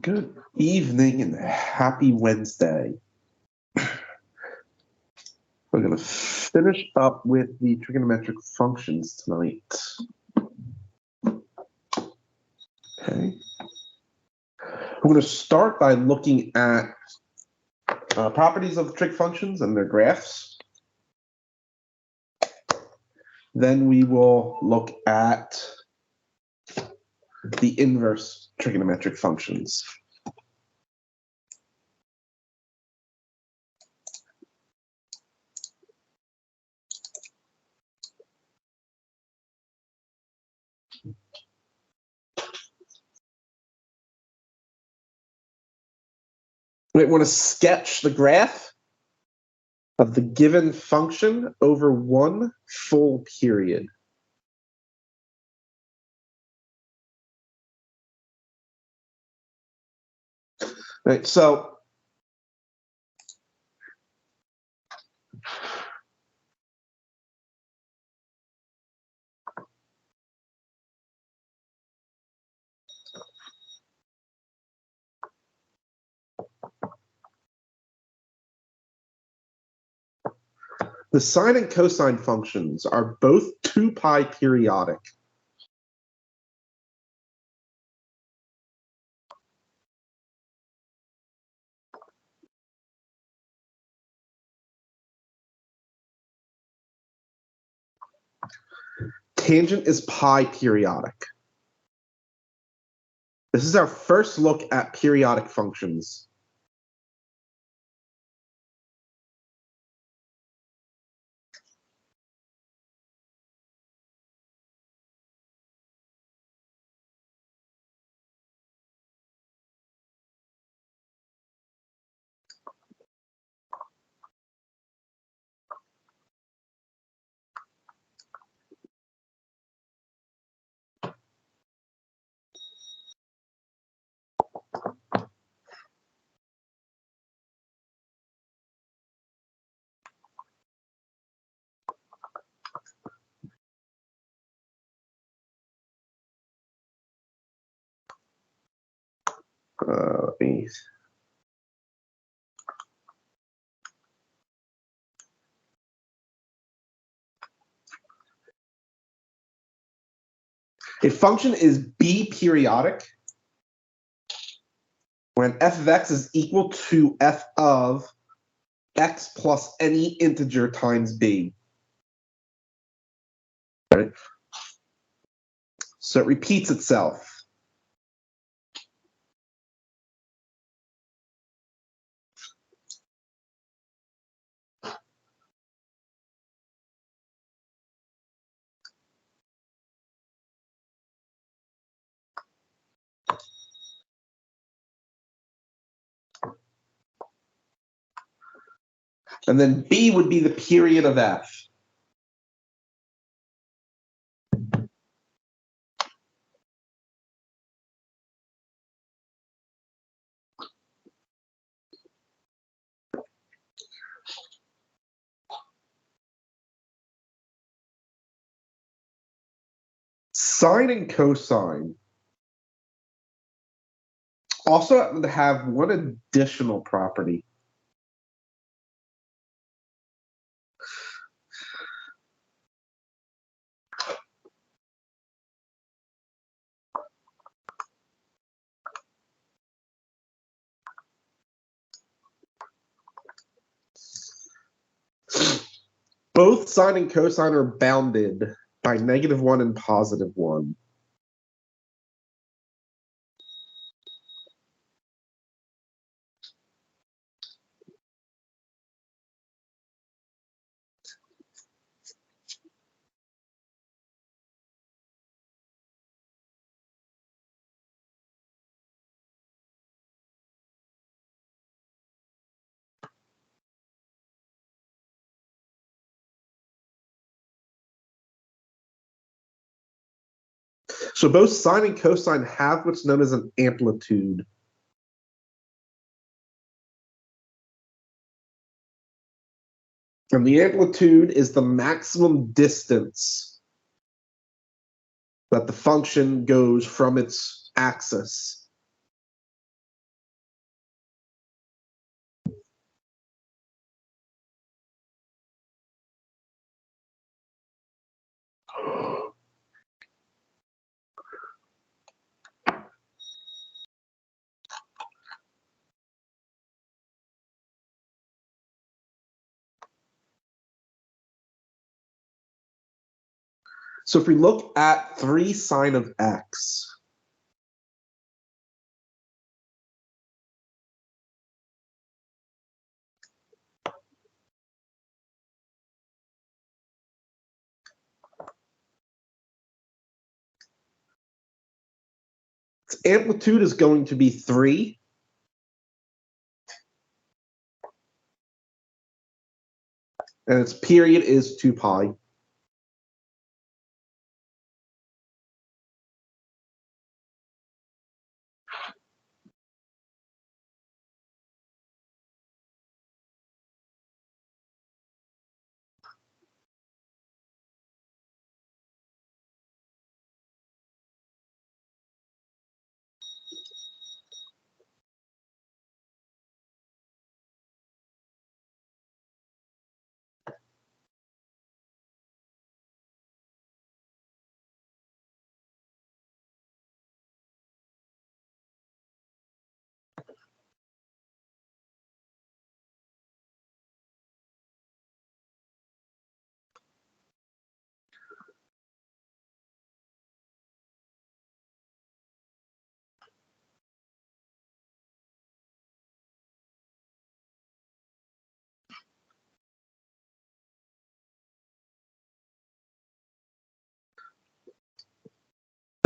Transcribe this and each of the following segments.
Good evening and happy Wednesday. We're going to finish up with the trigonometric functions tonight. Okay. We're going to start by looking at properties of trig functions and their graphs. Then we will look at the inverse trigonometric functions. We want to sketch the graph of the given function over one full period. Right, so the sine and cosine functions are both 2 pi periodic. Tangent is pi periodic. This is our first look at periodic functions. A function is B periodic when f of x is equal to f of x plus any integer times b. Right? So it repeats itself. And then b would be the period of f. Sine and cosine also happen to have one additional property. Both sine and cosine are bounded by -1 and +1. So both sine and cosine have what's known as an amplitude. And the amplitude is the maximum distance that the function goes from its axis. So if we look at 3 sine of x, its amplitude is going to be 3. And its period is 2 pi.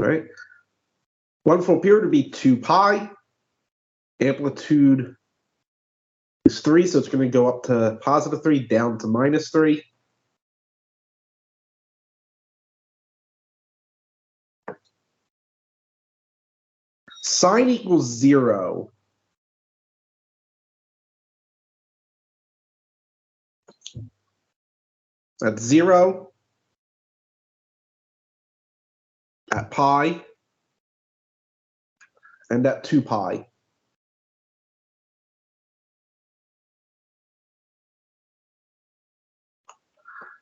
All right. One full period would be 2 pi. Amplitude is 3, so it's going to go up to positive 3, down to minus 3. Sine equals 0. At 0, at pi, and at 2 pi.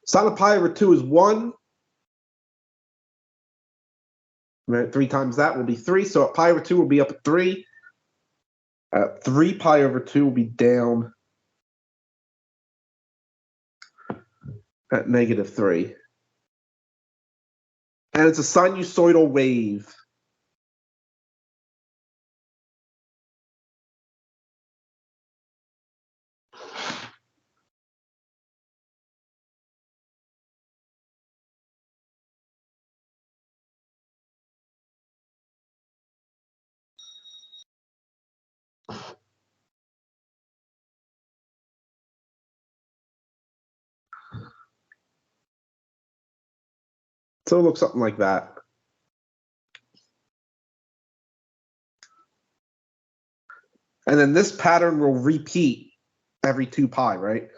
Sine of pi over 2 is 1. Right, 3 times that will be 3. So at pi over 2 will be up at 3. At 3 pi over 2 will be down at negative 3. And it's a sinusoidal wave. So it looks something like that. And then this pattern will repeat every 2 pi, right?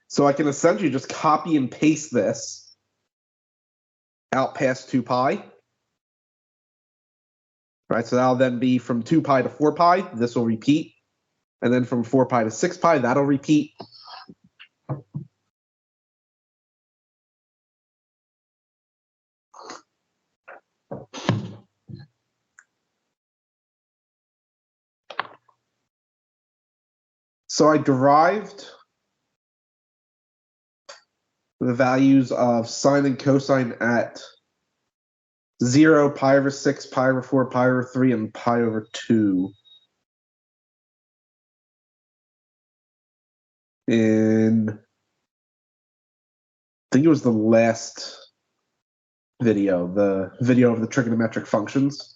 So I can essentially just copy and paste this out past 2 pi. Right, so that'll then be from 2 pi to 4 pi. This will repeat. And then from 4 pi to 6 pi, that'll repeat. So I derived the values of sine and cosine at 0, pi over 6, pi over 4, pi over 3, and pi over 2. In, I think it was the last video, the video of the trigonometric functions.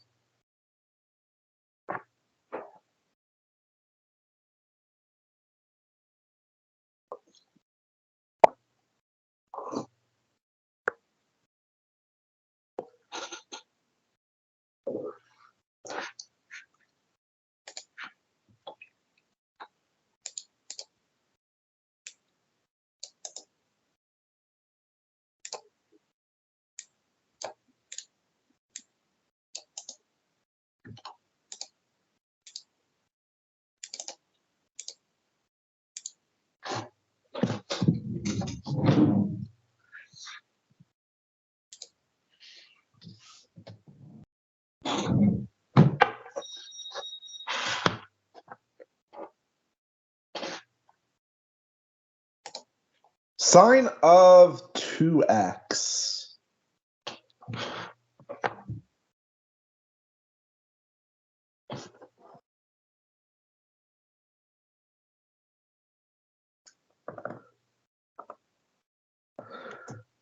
Sine of 2x.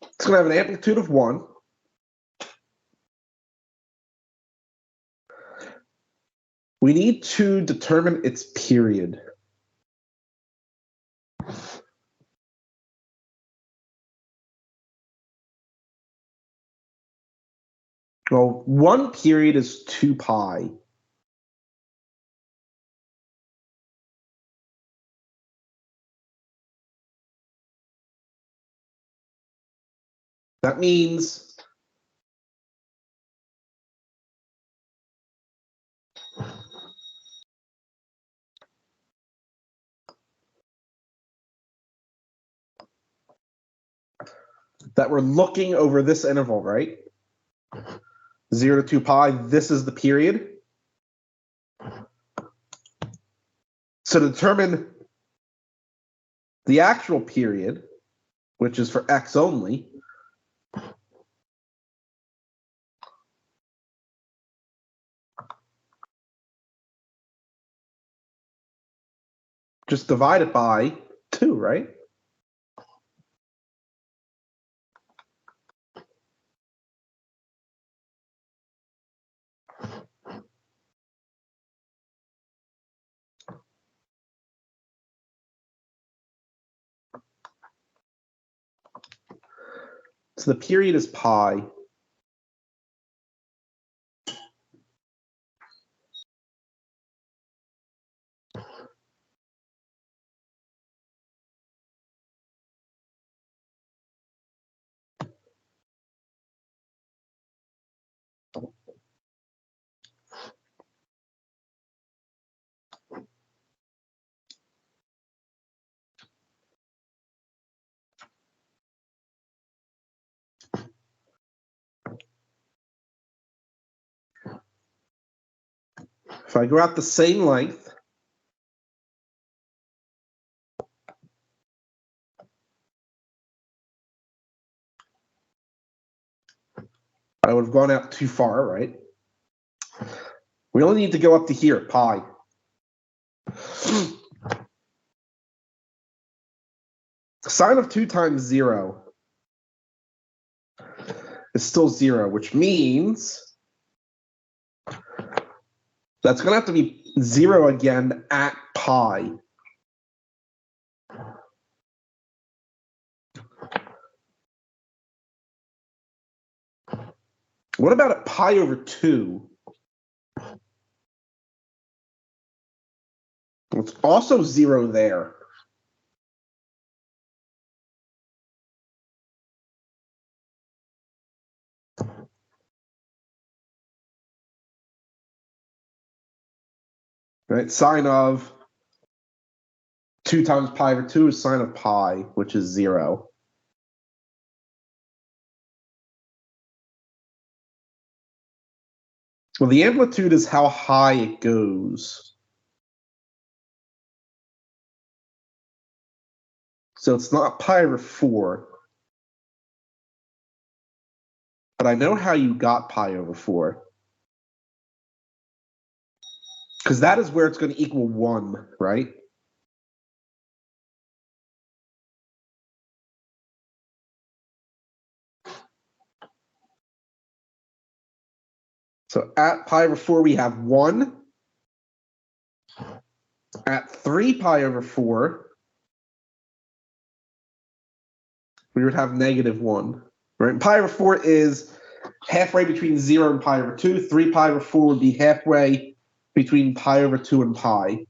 It's going to have an amplitude of 1. We need to determine its period. Well, one period is 2 pi. That means that we're looking over this interval, right? 0 to 2 pi, this is the period. So to determine the actual period, which is for x only, just divide it by 2, right? So the period is pi. If I go out the same length, I would have gone out too far, right? We only need to go up to here, pi. Sine of 2 times 0 is still 0, which means that's going to have to be 0 again at pi. What about at pi over 2? It's also 0 there. Right? Sine of 2 times pi over 2 is sine of pi, which is 0. Well, the amplitude is how high it goes. So it's not pi over 4. But I know how you got pi over 4. Because that is where it's going to equal 1, right? So at pi over 4, we have 1. At 3 pi over 4, we would have negative 1. Right? Pi over 4 is halfway between 0 and pi over 2. 3 pi over 4 would be halfway between pi over 2 and pi.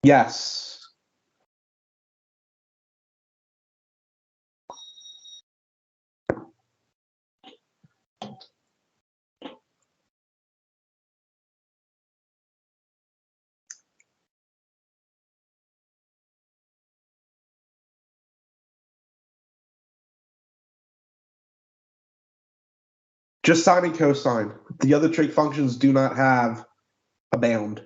Yes. Just sine and cosine. The other trig functions do not have a bound.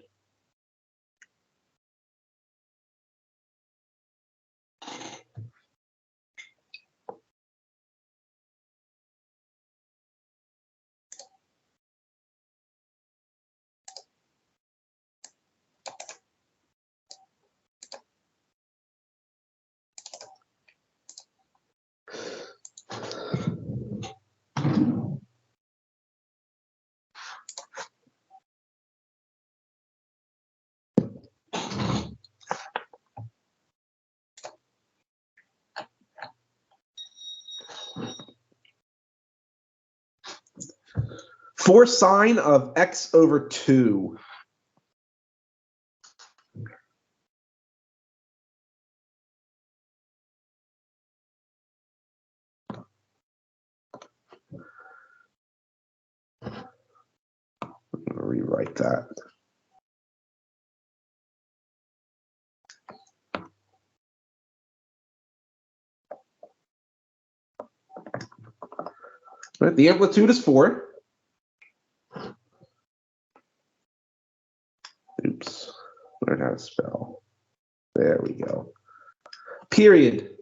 For sine of x over 2. I'm going to rewrite that. Right, the amplitude is 4. Oops. Learn how to spell. There we go. Period.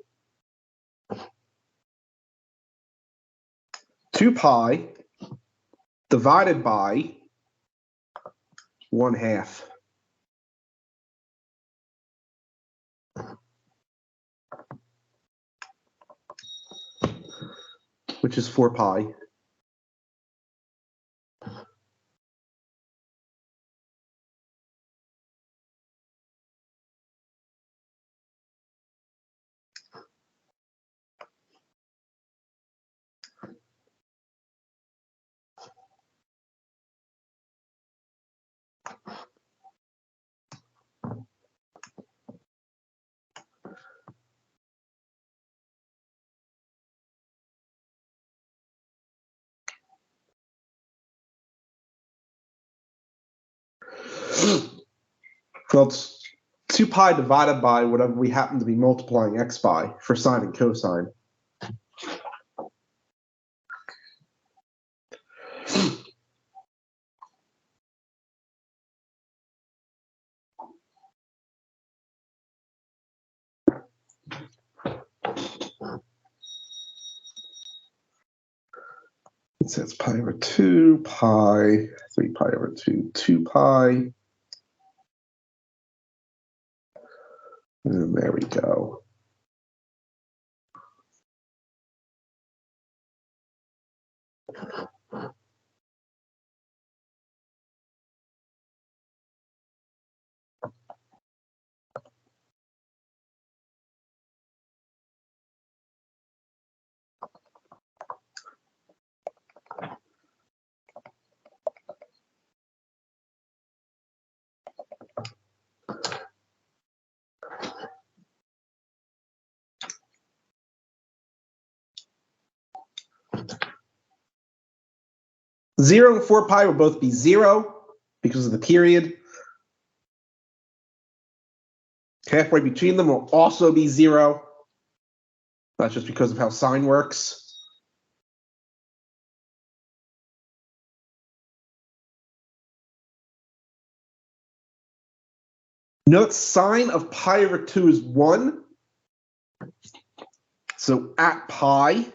2 pi divided by 1/2. Which is 4 pi. Well, it's 2 pi divided by whatever we happen to be multiplying x by for sine and cosine. It says pi over 2, pi, 3 pi over 2, 2 pi. And there we go. Zero and 4 pi will both be 0 because of the period. Halfway between them will also be 0. That's just because of how sine works. Note sine of pi over 2 is 1. So at pi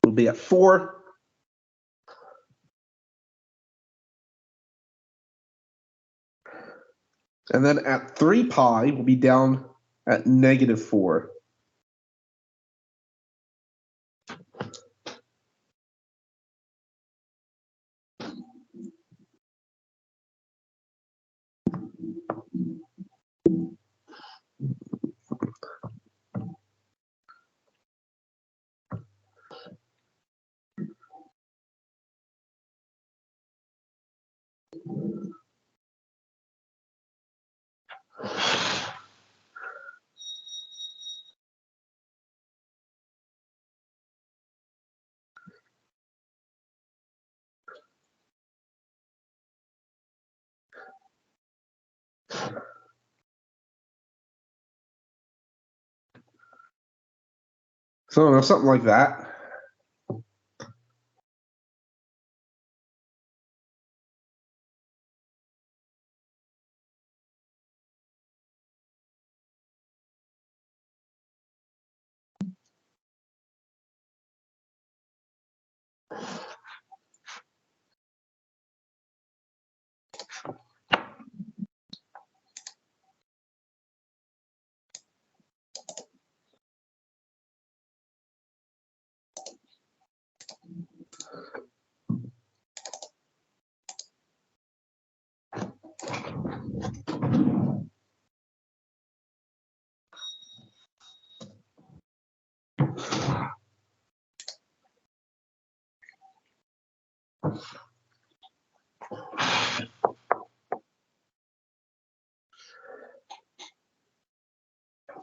will be at 4. And then at 3 pi will be down at -4. So something like that.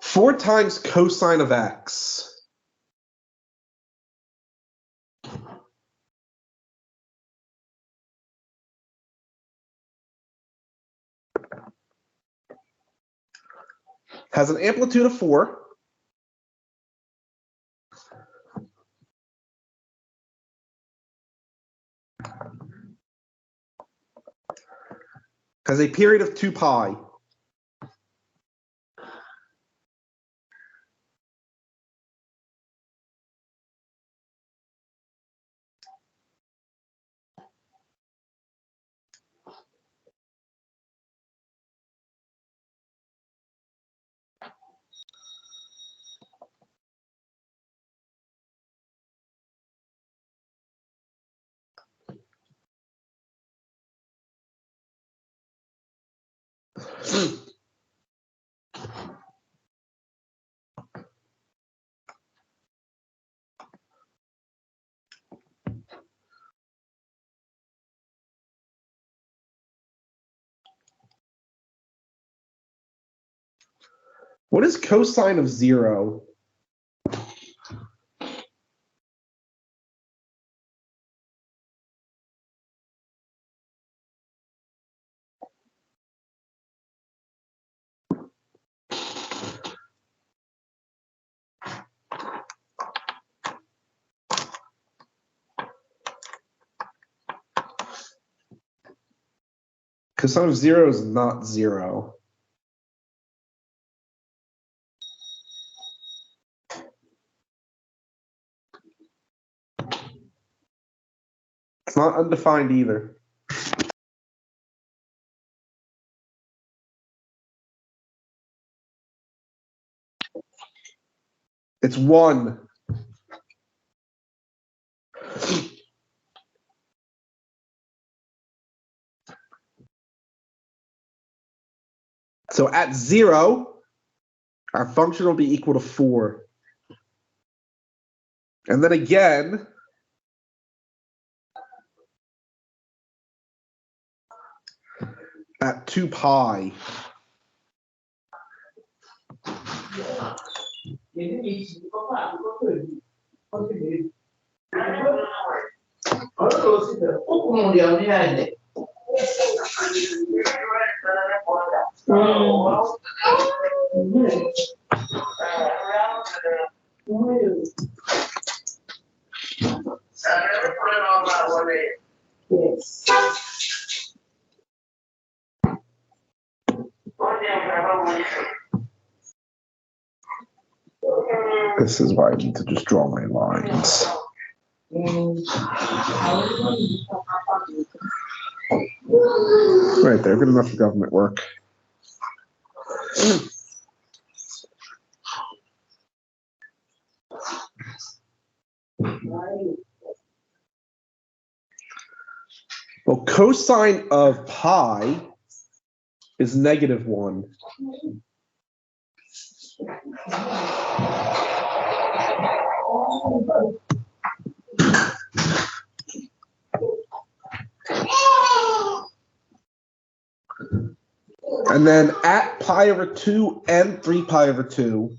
Four times cosine of x. Has an amplitude of 4. Has a period of 2 pi. What is cosine of 0? Cosine of 0 is not 0. It's not undefined either. It's 1. So at 0, our function will be equal to 4. And then again, at 2 pi. This is why I need to just draw my lines. Right there, good enough for government work. Well, cosine of pi is -1. And then at pi over 2 and 3 pi over 2,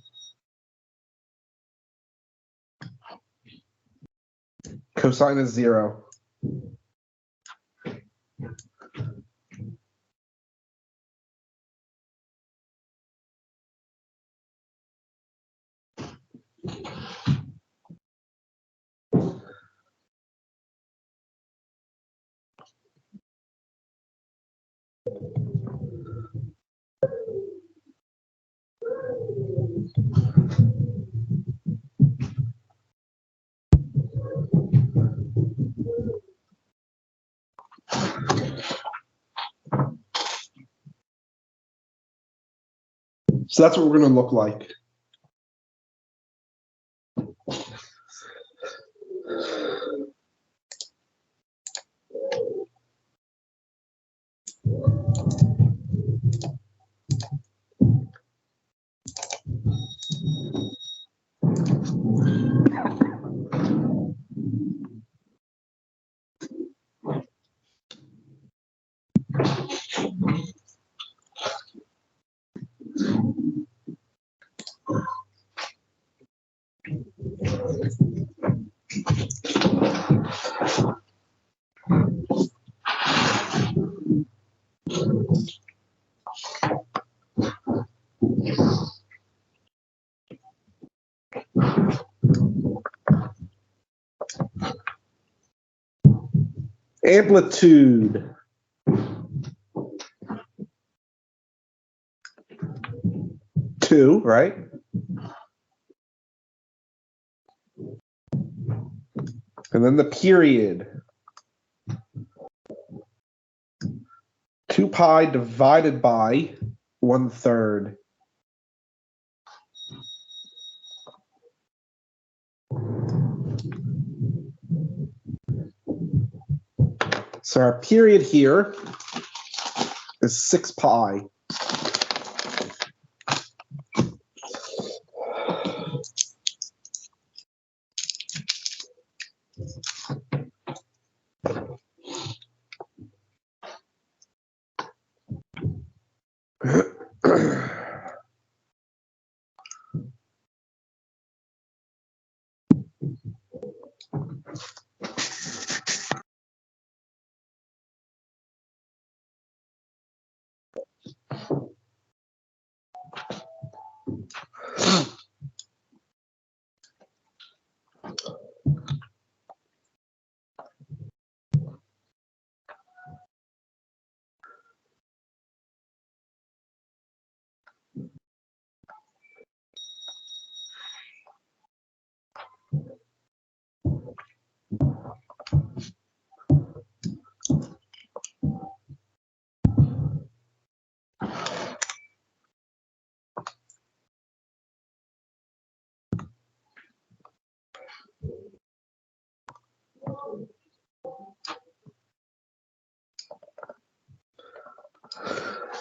cosine is 0. So that's what we're going to look like. Amplitude. Two, right? And then the period. 2 pi divided by 1/3. So our period here is 6 pi.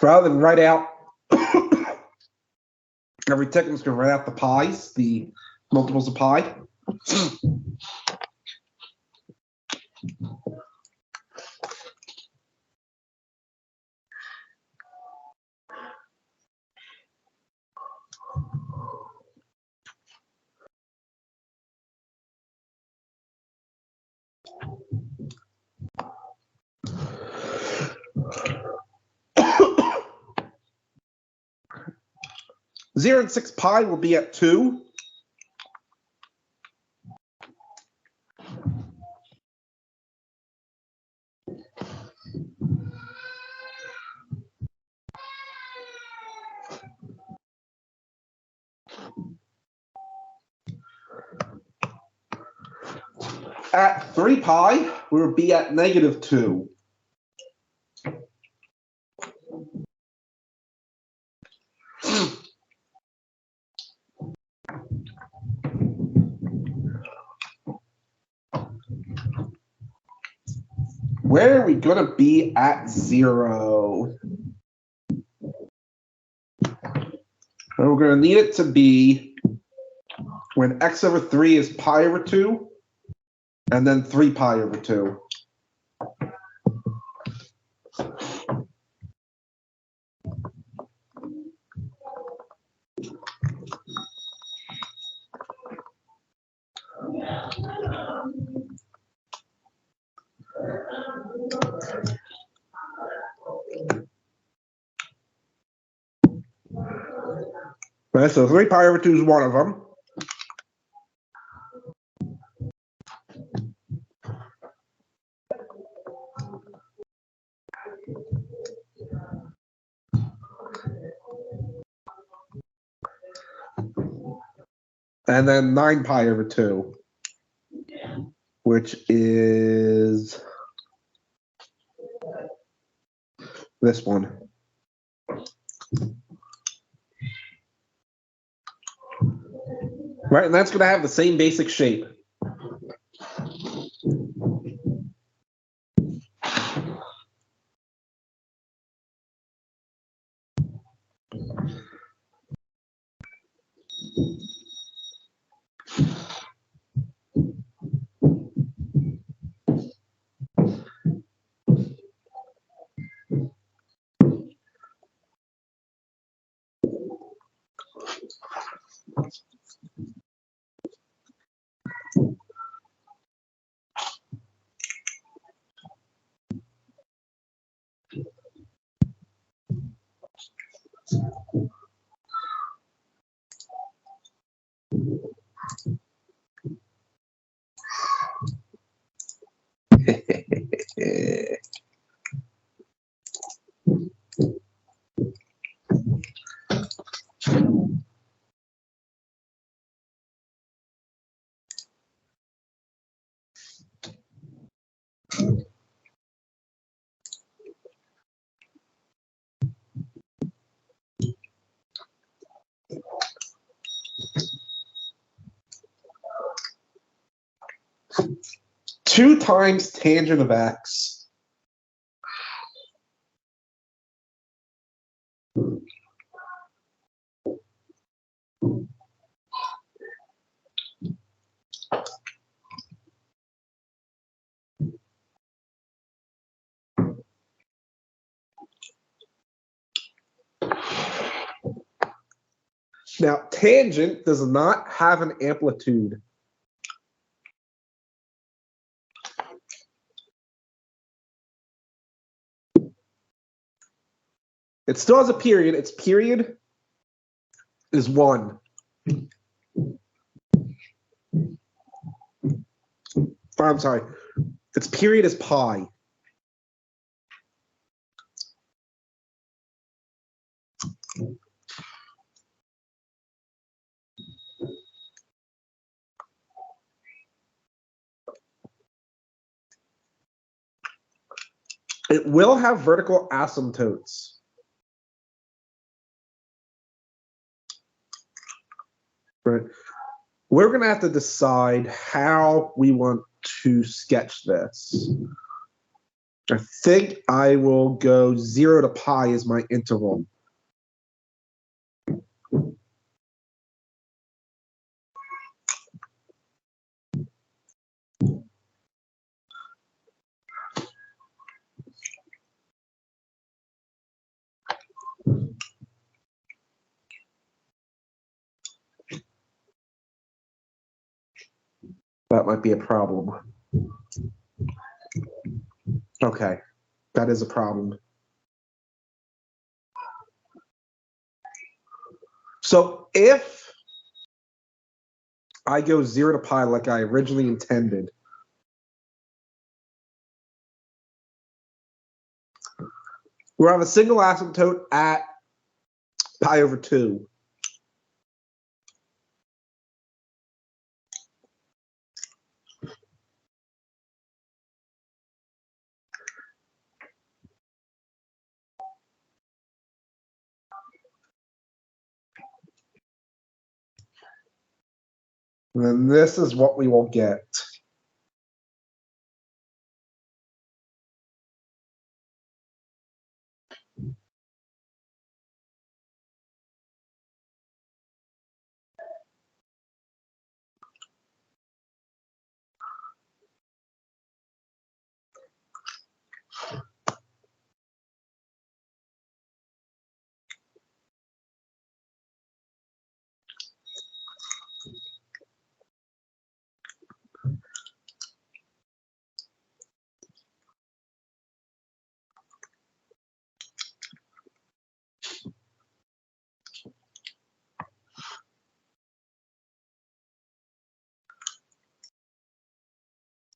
Rather than write out every tick, I'm just going to write out the pi's, the multiples of pi. Zero and 6 pi will be at 2. At 3 pi, we will be at -2. Where are we going to be at 0? And we're going to need it to be when x over 3 is pi over 2, and then 3 pi over 2. Right, so 3 pi over 2 is one of them. And then 9 pi over 2, which is this one. Right, and that's going to have the same basic shape. Two times tangent of x. Now, tangent does not have an amplitude. It still has a period. Its period is 1. I'm sorry. Its period is pi. It will have vertical asymptotes. Right. We're going to have to decide how we want to sketch this. I think I will go 0 to pi as my interval. That might be a problem. Okay, that is a problem. So if I go 0 to pi like I originally intended, we'll have a single asymptote at pi over 2. And then this is what we will get.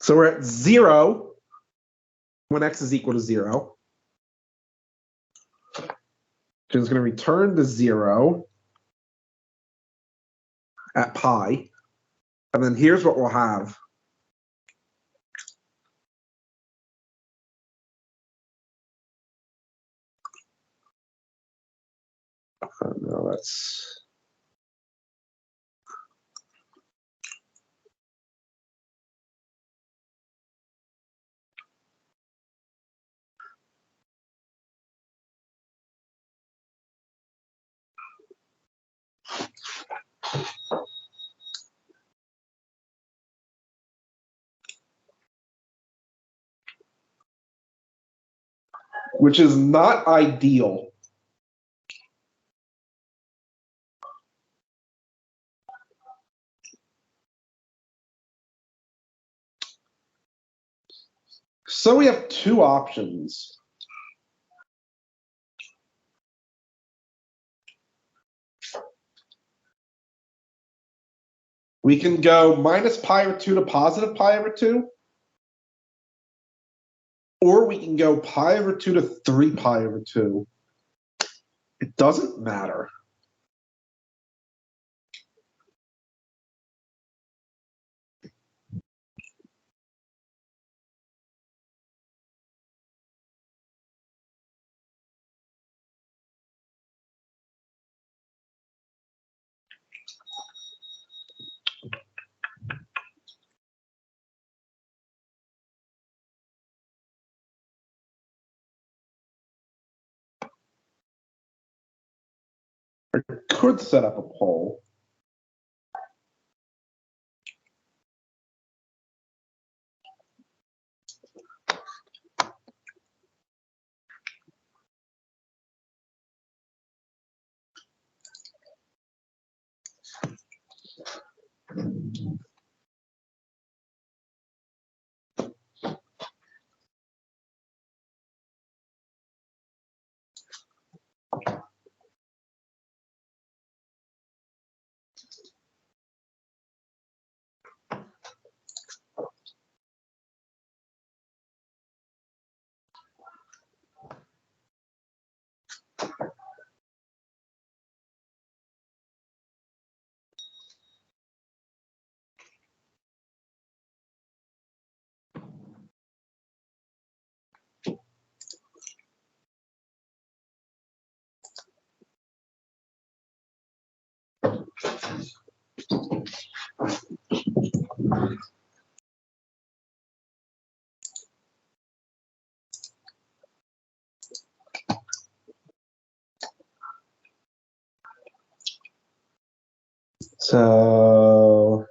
So we're at 0 when x is equal to 0. So it's going to return to 0 at pi. And then here's what we'll have. No, that's Which is not ideal. So we have two options. We can go minus pi over 2 to positive pi over 2. Or we can go pi over 2 to 3 pi over 2. It doesn't matter. I could set up a poll. So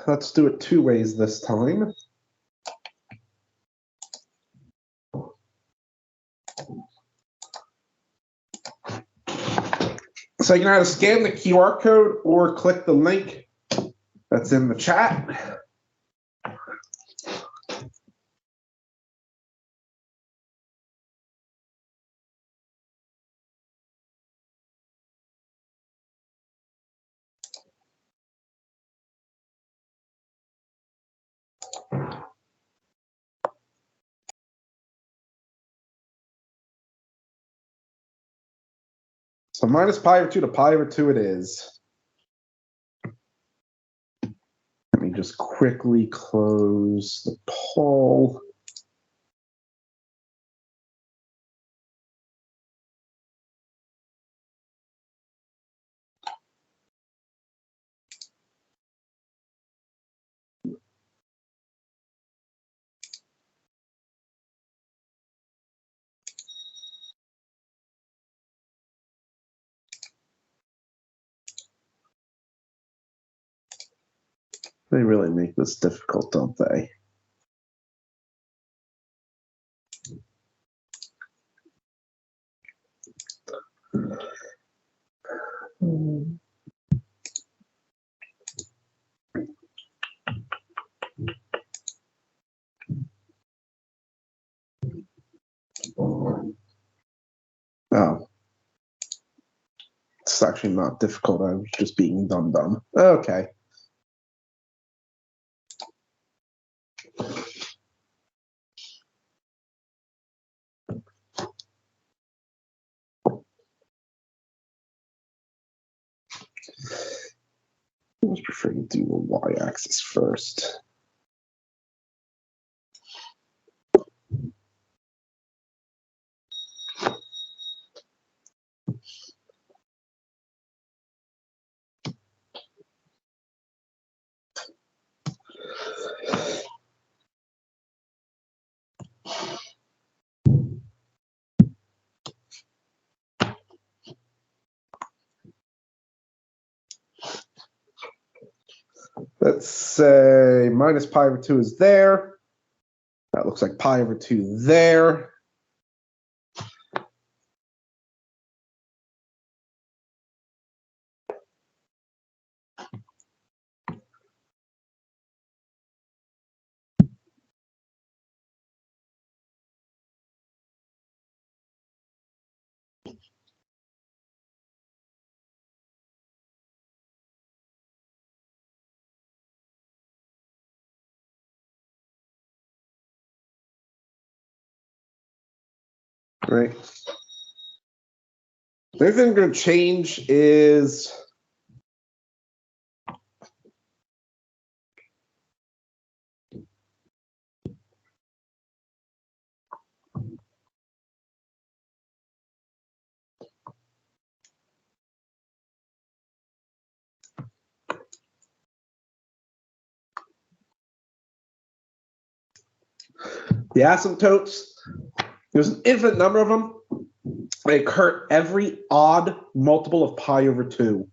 let's do it two ways this time. So you can either scan the QR code or click the link that's in the chat. So minus pi over 2 to pi over 2 it is. Let me just quickly close the poll. They really make this difficult, don't they? Oh. It's actually not difficult. I was just being dumb. Okay. I prefer to do the y-axis first. Let's say minus pi over 2 is there. That looks like pi over 2 there. Right. The only thing I'm going to change is the asymptotes. There's an infinite number of them. They occur every odd multiple of pi over 2.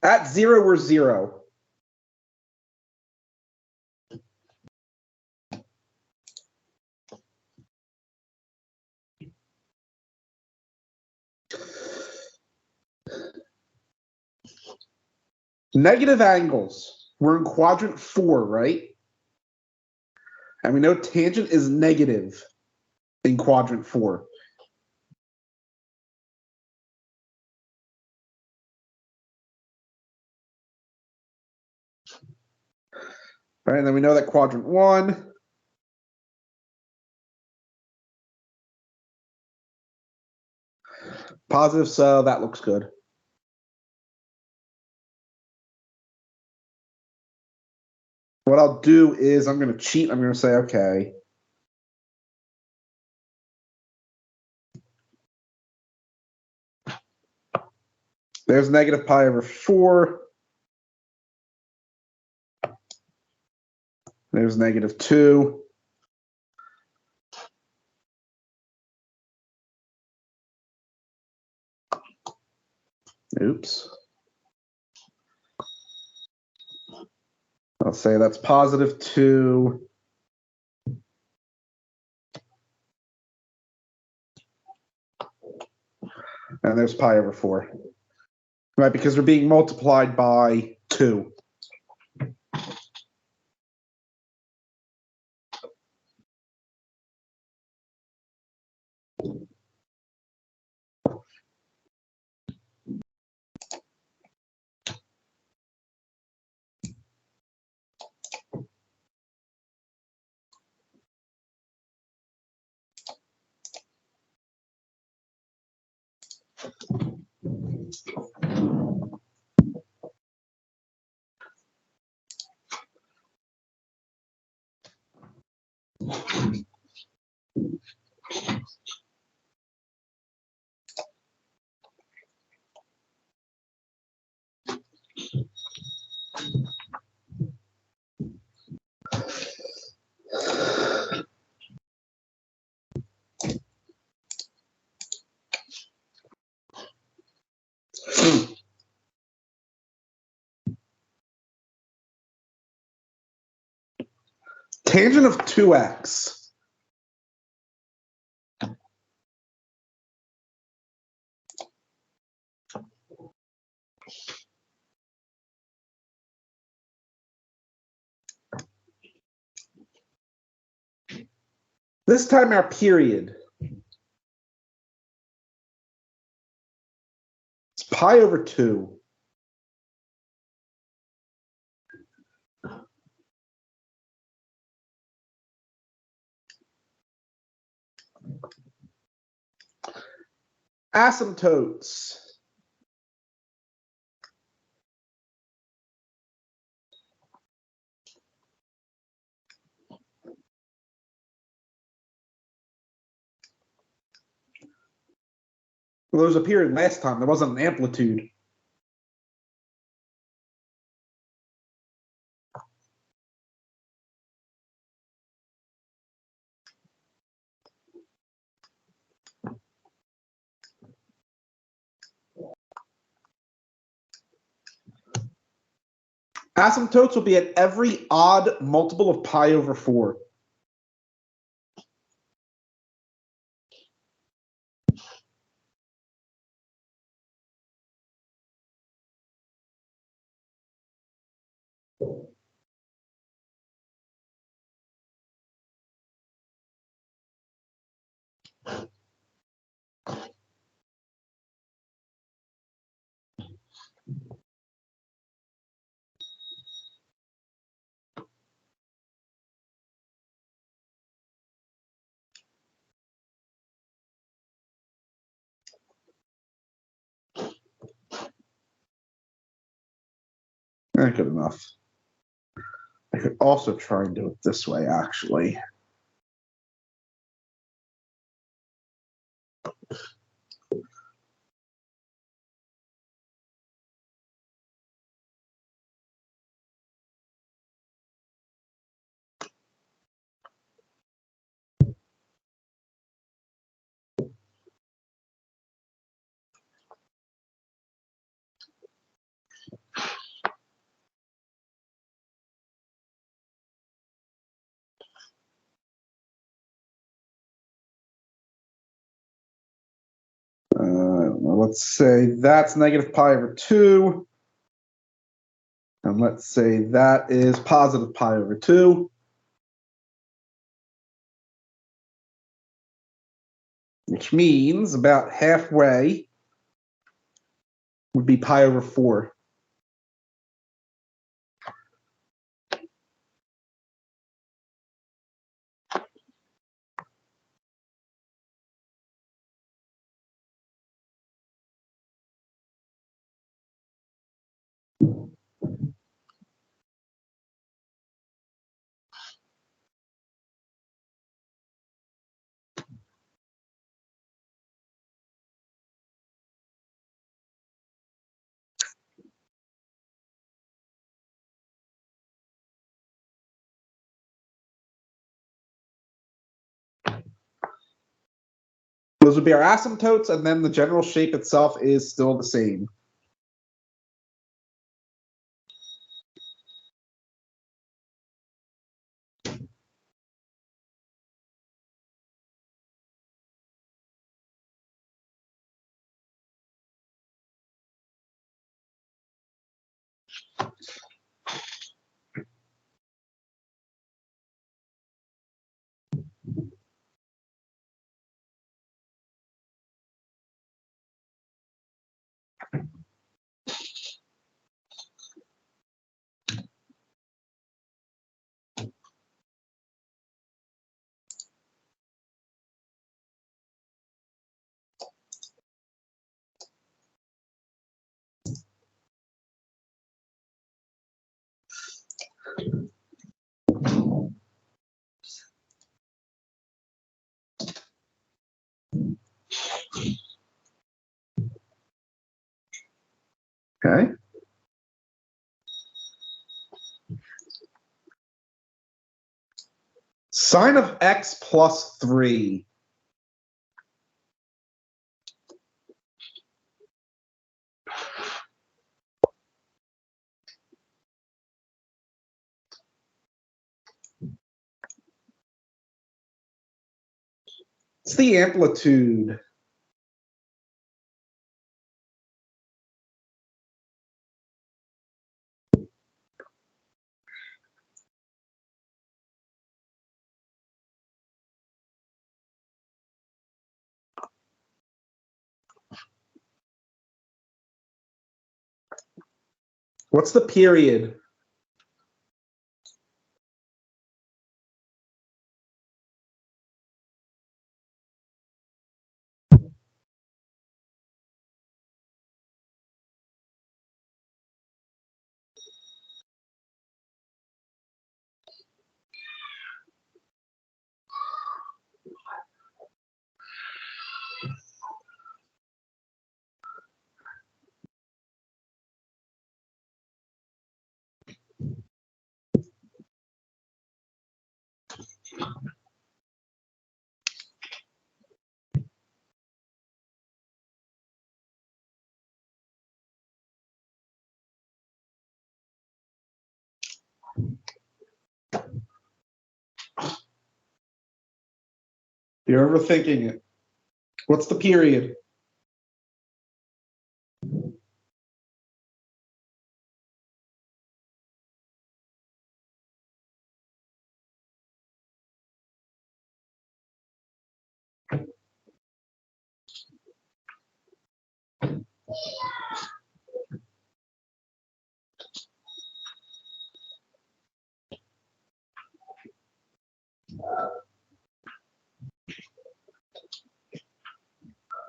At 0, we're 0. Negative angles. We're in quadrant 4, right? And we know tangent is negative in quadrant 4. All right, and then we know that quadrant 1 positive, so that looks good. What I'll do is I'm going to cheat. I'm going to say, okay, there's negative pi over 4. There's negative 2. Oops. I'll say that's positive 2. And there's pi over 4. Right, because they're being multiplied by 2. Tangent of 2x. This time our period. It's pi over 2. Asymptotes. Well, there was a period last time. There wasn't an amplitude. Asymptotes will be at every odd multiple of pi over 4. Good enough. I could also try and do it this way, actually. Let's say that's negative pi over 2. And let's say that is positive pi over 2. Which means about halfway would be pi over 4. Those would be our asymptotes, and then the general shape itself is still the same. Okay. Sine of x plus 3. It's the amplitude. What's the period? You're overthinking it. What's the period?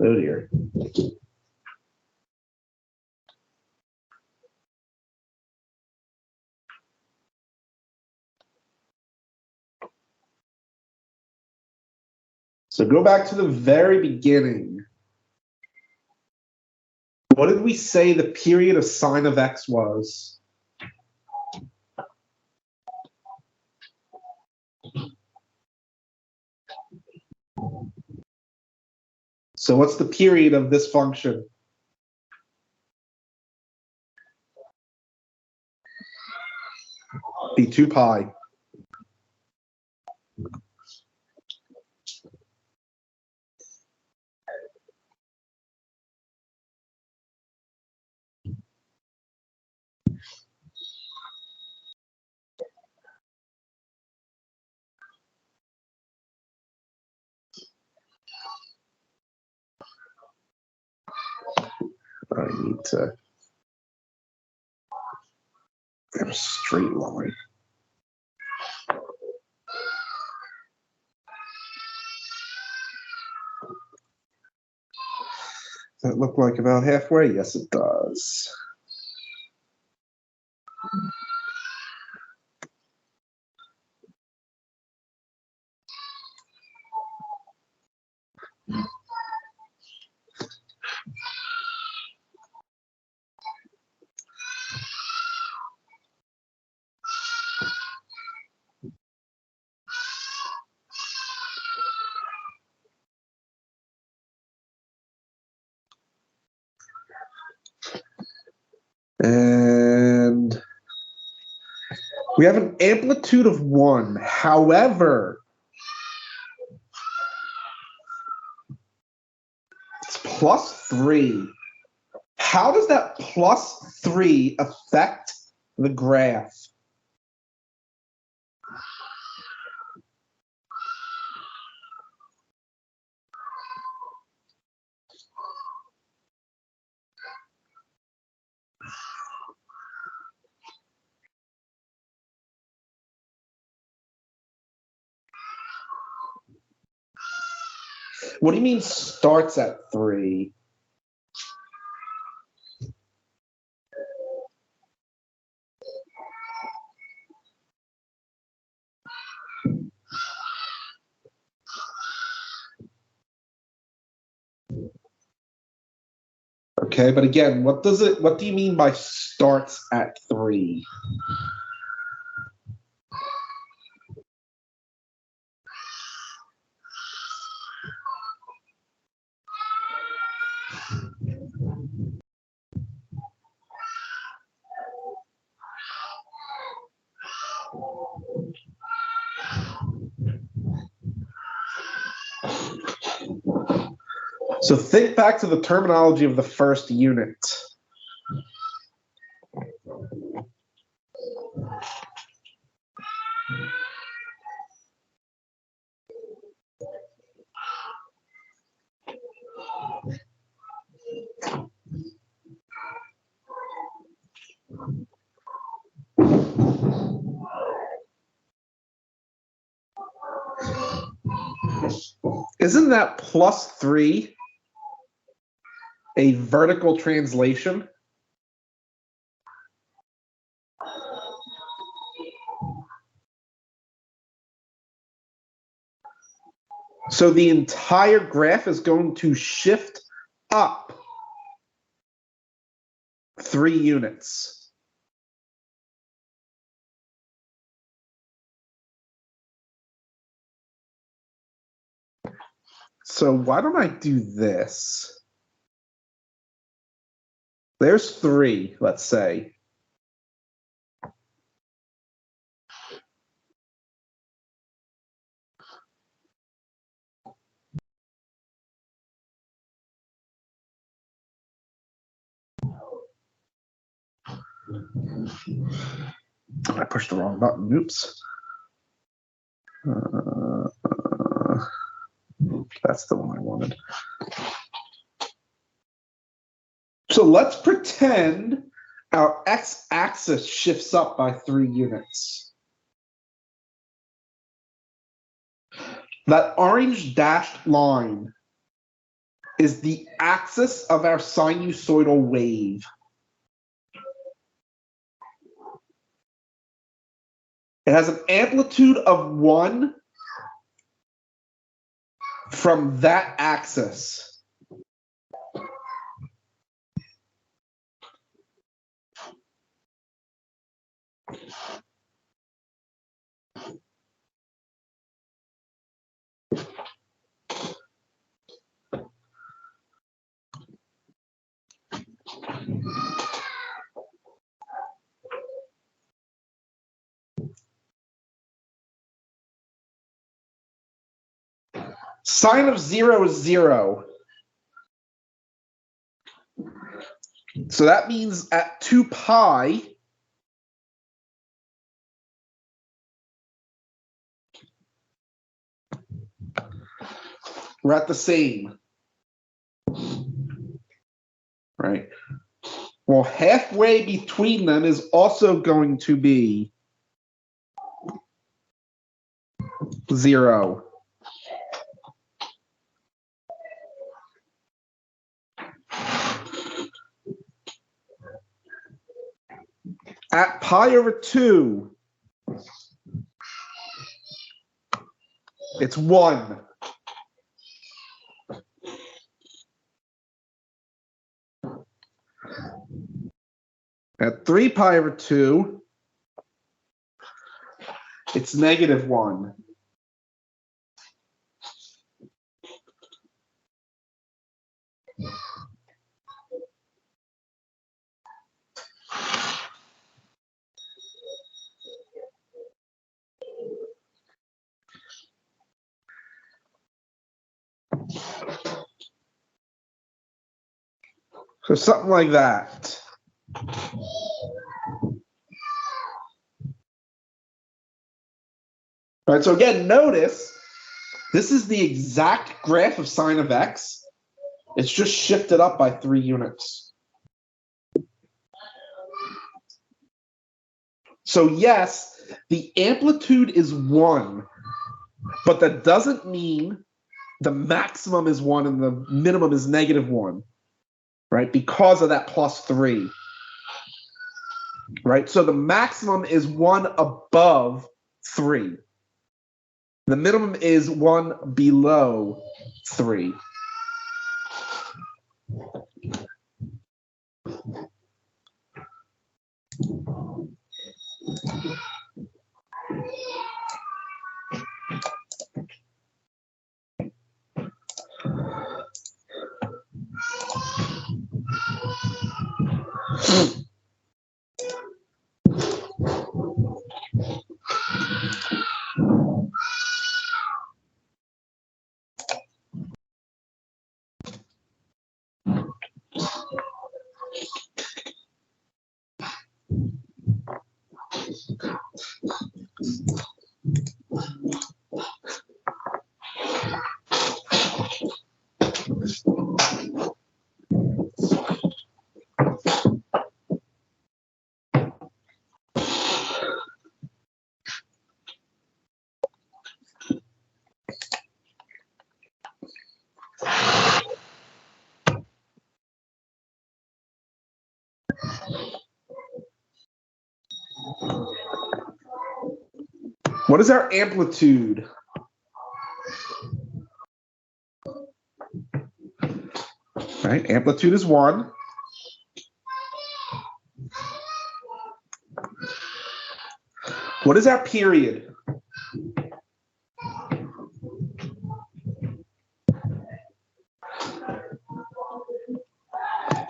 Oh dear. So go back to the very beginning. What did we say the period of sine of x was? So what's the period of this function? Be 2 pi. I need to have a straight line. Does that look like about halfway? Yes, it does. And we have an amplitude of 1. However, it's plus 3. How does that plus 3 affect the graph? What do you mean starts at 3? Okay, but again, what do you mean by starts at 3? So think back to the terminology of the first unit. Isn't that plus 3 a vertical translation? So the entire graph is going to shift up 3 units. So why don't I do this? There's 3, let's say. I pushed the wrong button. Oops. That's the one I wanted. So let's pretend our x-axis shifts up by 3 units. That orange dashed line is the axis of our sinusoidal wave. It has an amplitude of 1 from that axis. Sine of 0 is 0. So that means at 2 pi, we're at the same. Right? Well, halfway between them is also going to be 0. At pi over 2, it's 1. At 3 pi over 2, it's -1. So something like that. All right, so again, notice this is the exact graph of sine of x. It's just shifted up by 3 units. So yes, the amplitude is 1, but that doesn't mean the maximum is 1 and the minimum is -1, right? Because of that +3, right? So the maximum is 1 above 3. The minimum is 1 below 3. What is our amplitude? Right, amplitude is 1. What is our period?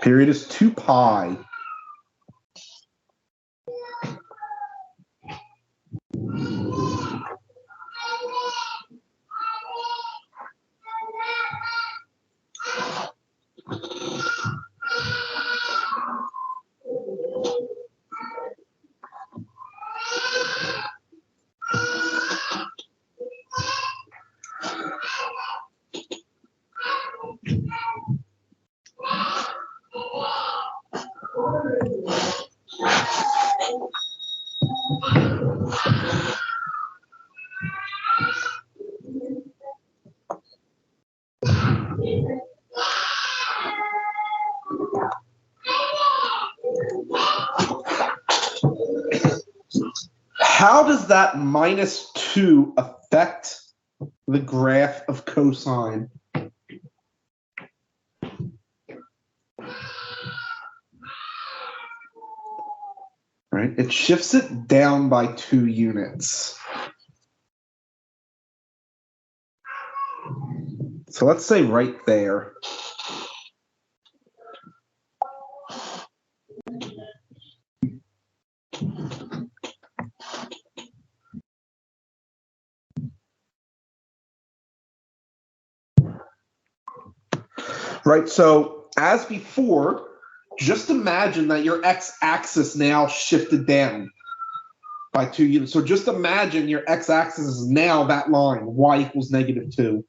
Period is 2 pi. How does that -2 affect the graph of cosine? Right? It shifts it down by 2 units. So let's say right there. Right, so as before, just imagine that your x-axis now shifted down by 2 units. So just imagine your x-axis is now that line, y equals -2.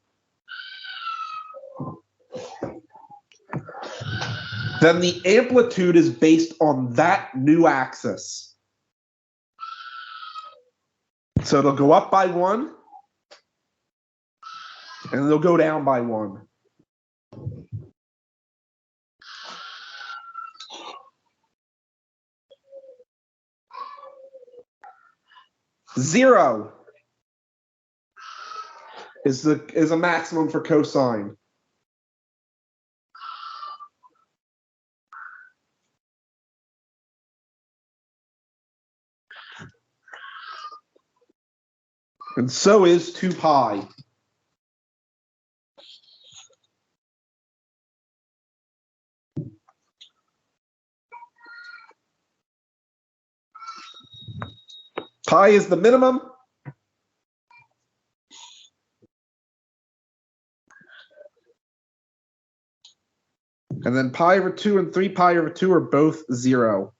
Then the amplitude is based on that new axis. So it'll go up by 1, and it'll go down by 1. Zero is a maximum for cosine. And so is 2 pi. Pi is the minimum. And then pi over 2 and 3 pi over 2 are both 0.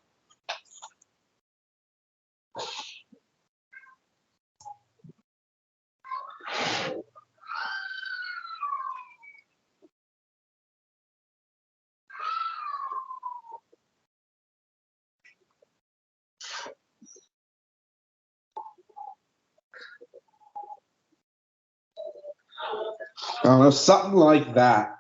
I don't know, something like that.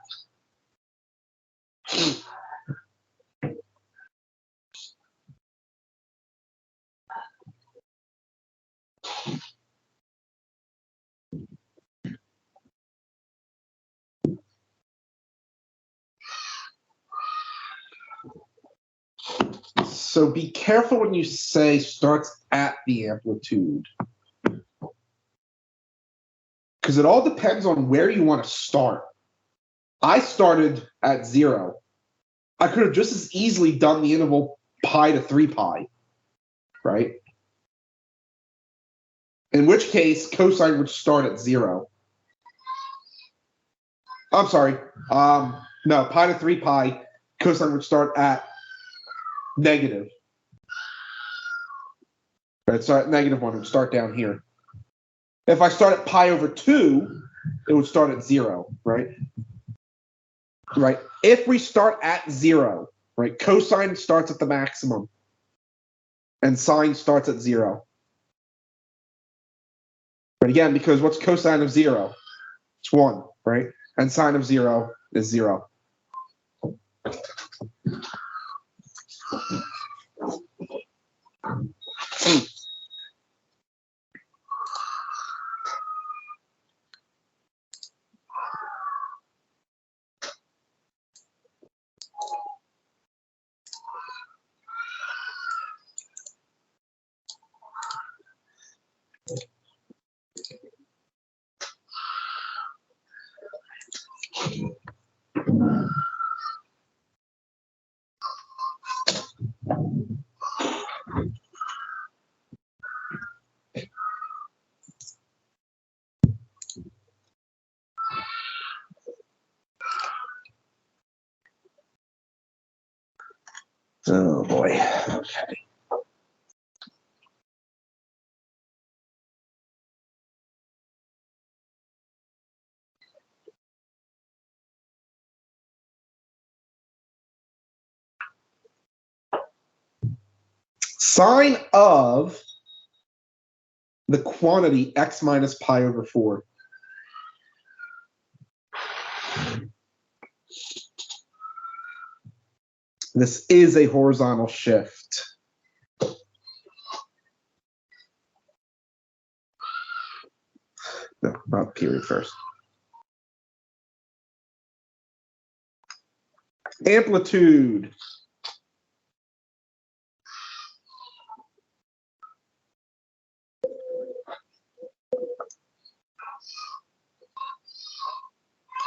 So be careful when you say starts at the amplitude. Because it all depends on where you want to start. I started at 0. I could have just as easily done the interval pi to 3 pi, right? In which case, cosine would start at 0. I'm sorry. No, pi to 3 pi, cosine would start at negative. Right, start at -1, it would start down here. If I start at pi over 2, it would start at 0, right? Right. If we start at 0, right, cosine starts at the maximum, and sine starts at 0. But again, because what's cosine of 0? It's 1, right? And sine of 0 is 0. Oh boy. Okay. Sine of the quantity x minus pi over 4. This is a horizontal shift. No, not period first. Amplitude.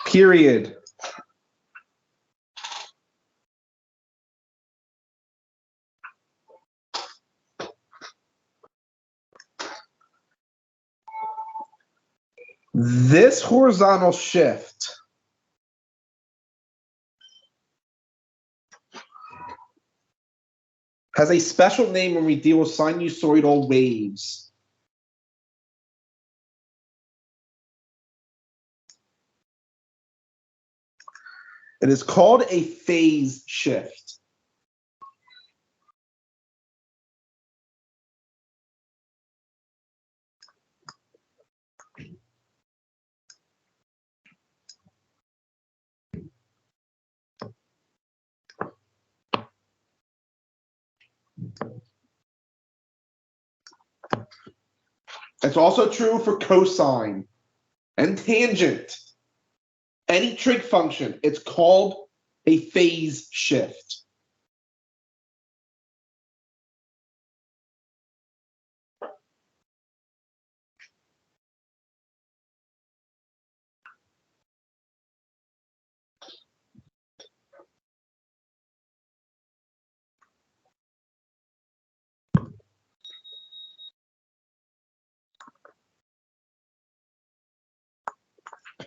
Period. This horizontal shift has a special name when we deal with sinusoidal waves. It is called a phase shift. It's also true for cosine and tangent. Any trig function, it's called a phase shift.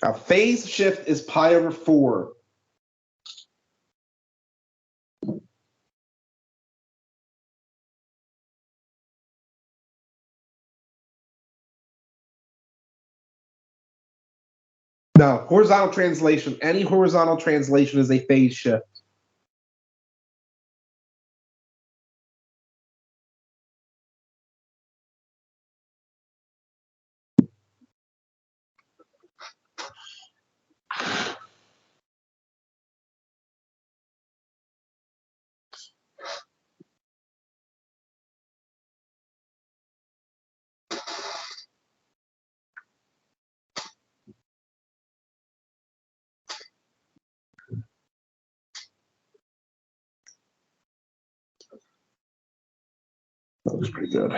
A phase shift is pi over 4. No, horizontal translation. Any horizontal translation is a phase shift. That was pretty good.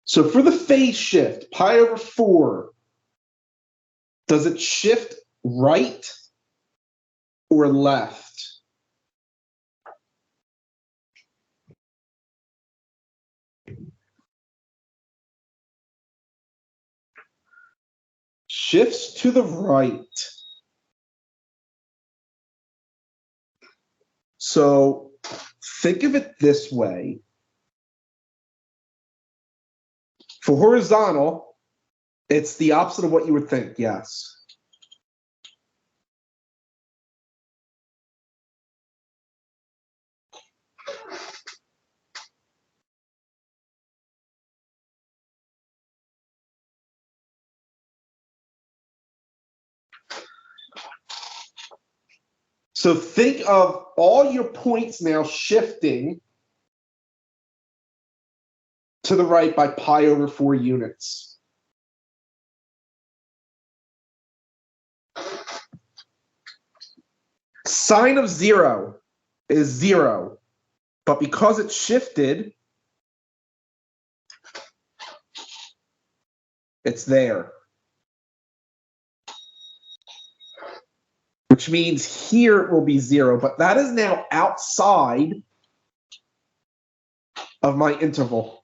So for the phase shift, pi over 4, does it shift right or left? Shifts to the right. So think of it this way. For horizontal, it's the opposite of what you would think, yes. So think of all your points now shifting to the right by pi over 4 units. Sine of 0 is 0, but because it's shifted, it's there. which means here it will be 0, but that is now outside of my interval.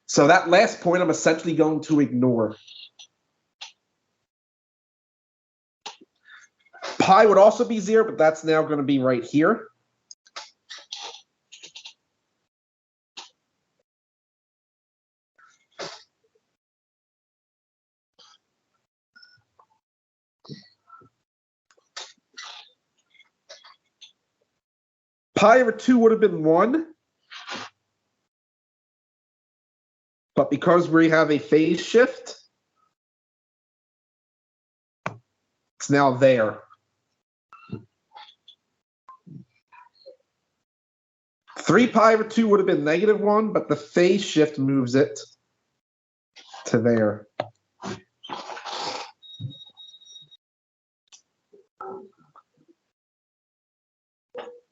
So that last point I'm essentially going to ignore. Pi would also be 0, but that's now going to be right here. Pi over 2 would have been 1. But because we have a phase shift, it's now there. 3 pi over 2 would have been -1, but the phase shift moves it to there.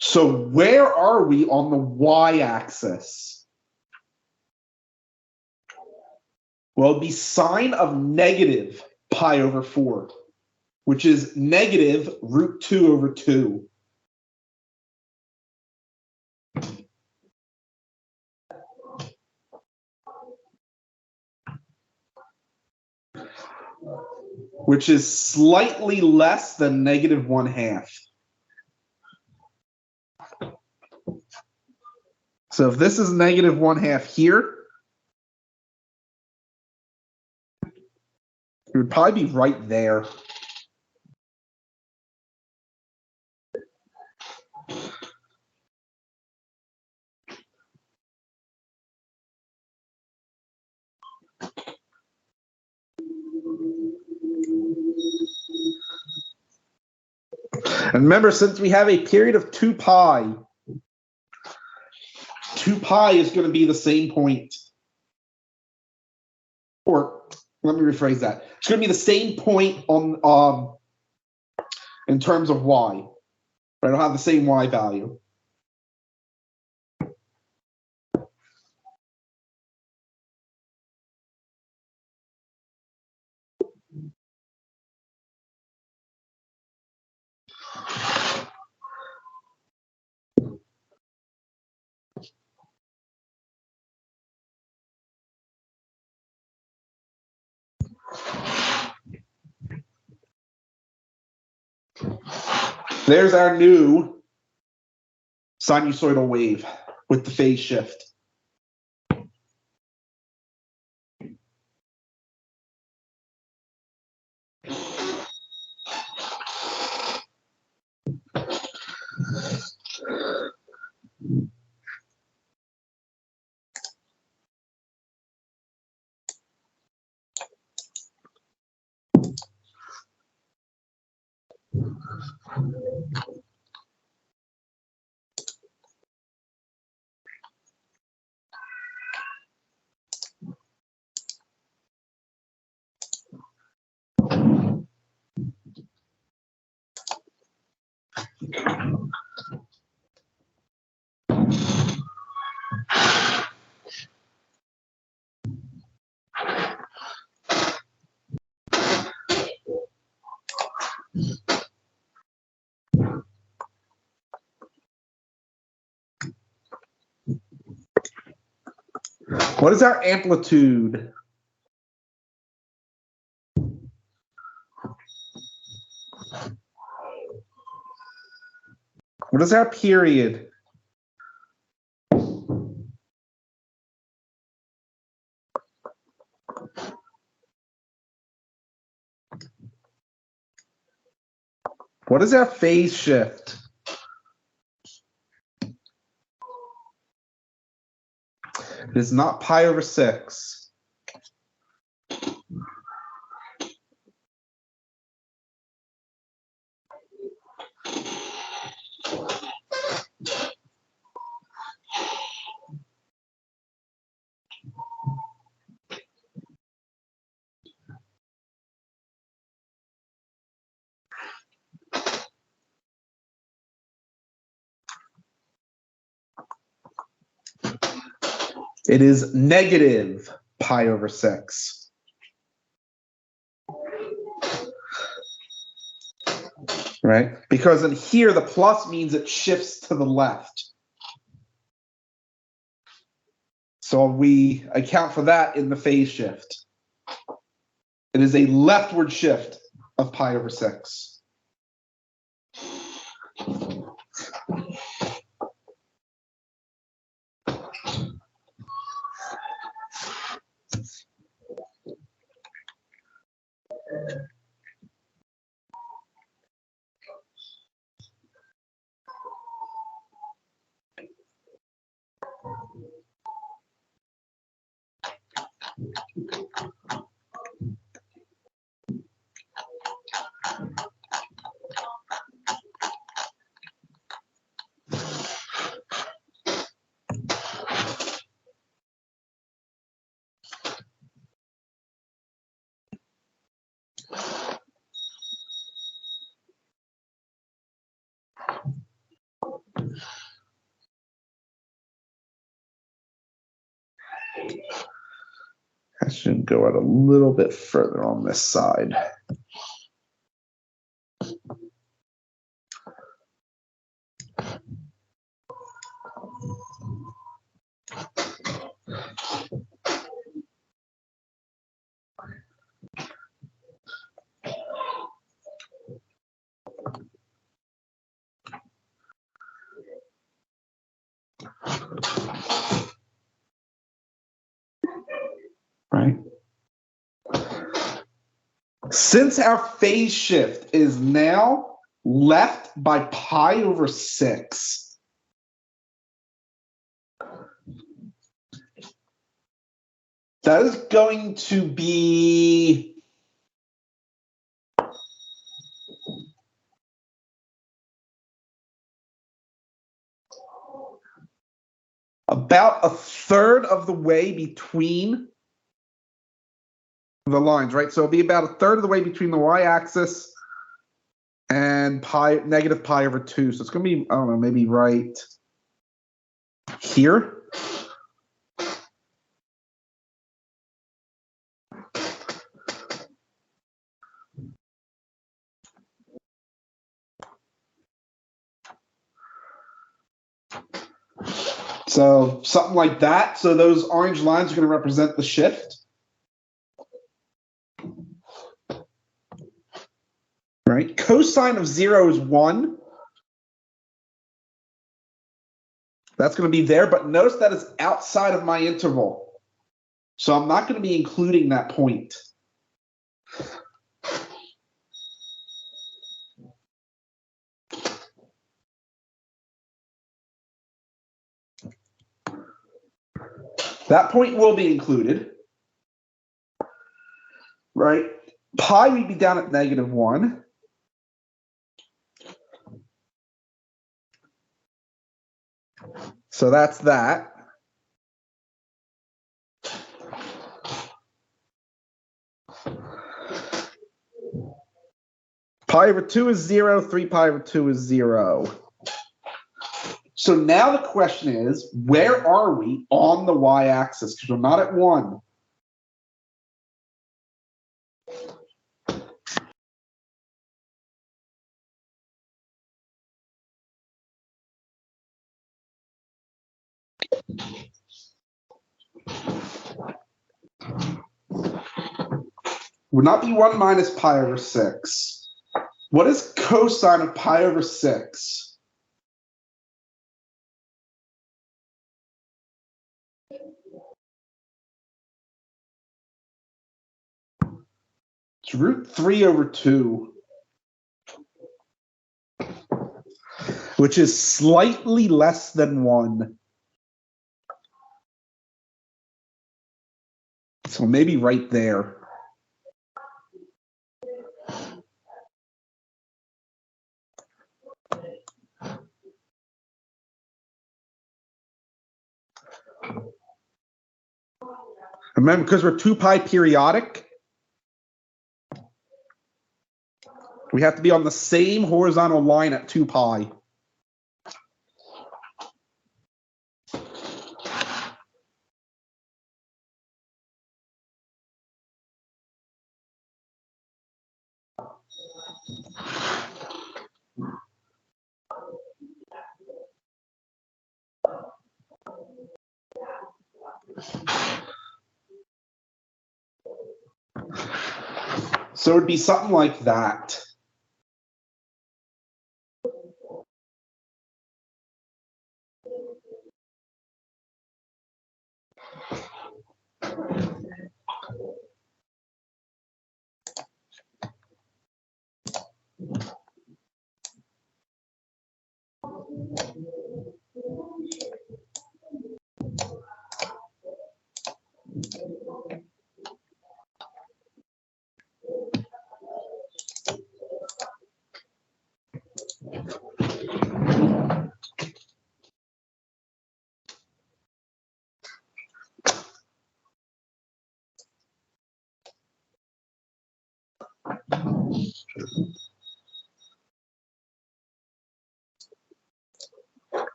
So where are we on the y-axis? Well, it'd be sine of negative pi over 4, which is negative √2 over 2. Which is slightly less than -1/2. So if this is -1/2 here, it would probably be right there. And remember, since we have a period of 2 pi, 2 pi is going to be the same point. Or let me rephrase that. It's going to be the same point on in terms of y. Right? It'll have the same y value. There's our new sinusoidal wave with the phase shift. What is our amplitude? What is our period? What is our phase shift? It is not pi over 6. It is negative pi over 6. right? Because in here, the plus means it shifts to the left. So we account for that in the phase shift. It is a leftward shift of pi over 6. I should go out a little bit further on this side. Right? Since our phase shift is now left by pi over 6, that is going to be about a third of the way between the lines, right? So it'll be about a third of the way between the y-axis and negative pi over 2. So it's going to be, I don't know, maybe right here. So something like that. So those orange lines are going to represent the shift. Right? Cosine of 0 is 1. That's going to be there, but notice that is outside of my interval. So I'm not going to be including that point. That point will be included. Right? Pi would be down at negative 1. So that's that. Pi over 2 is 0. 3 pi over 2 is 0. So now the question is, where are we on the y-axis? Because we're not at 1. Would not be 1 minus pi over 6. What is cosine of pi over 6? It's root 3 over 2, which is slightly less than 1. So maybe right there. Remember, because we're 2 pi periodic, we have to be on the same horizontal line at 2 pi. So it'd be something like that.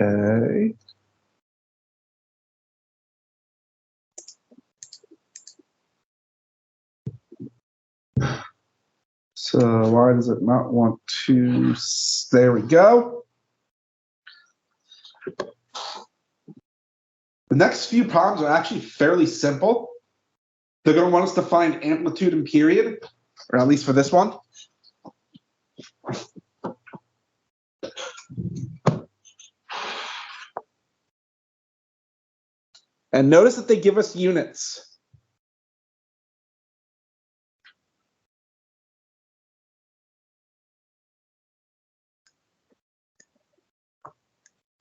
Okay. So why does it not want to? There we go. The next few problems are actually fairly simple. They're going to want us to find amplitude and period, or at least for this one. And notice that they give us units.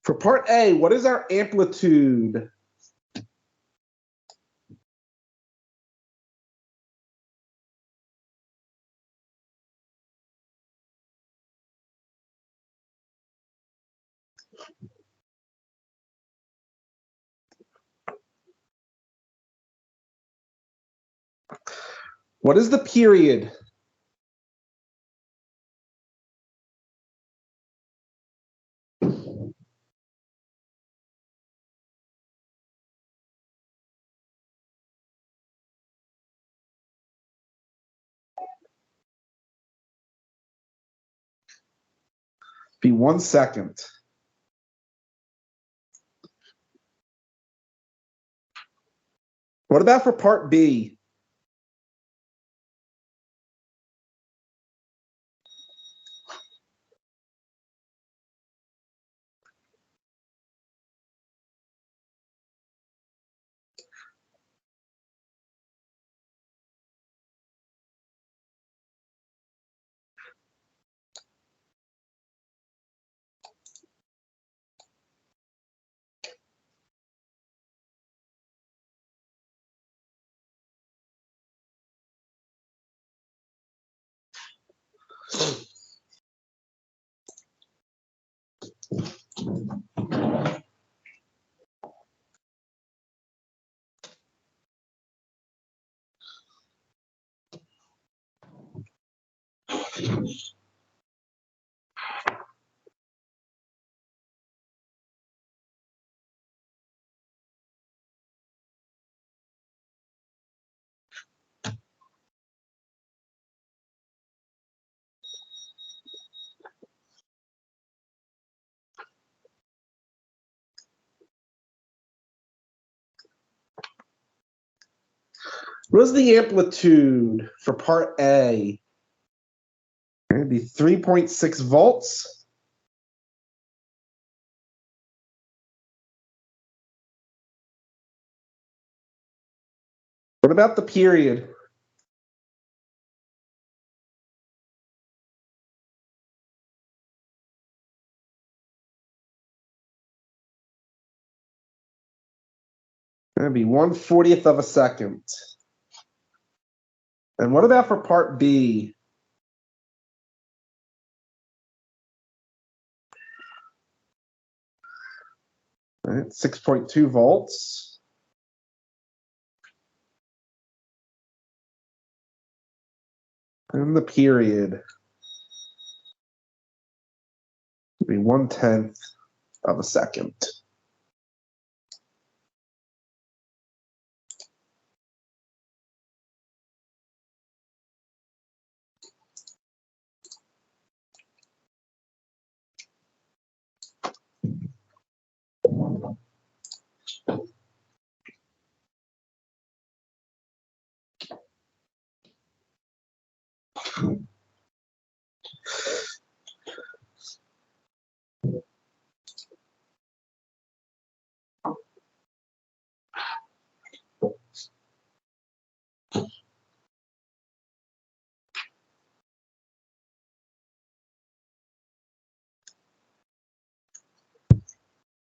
For part A, what is our amplitude? What is the period? Be 1 second. What about for part B? What is the amplitude for part A? It'd be 3.6 volts. What about the period? That'd be 1/40th of a second. And what about for part B? All right, 6.2 volts. And the period would be 1/10 of a second.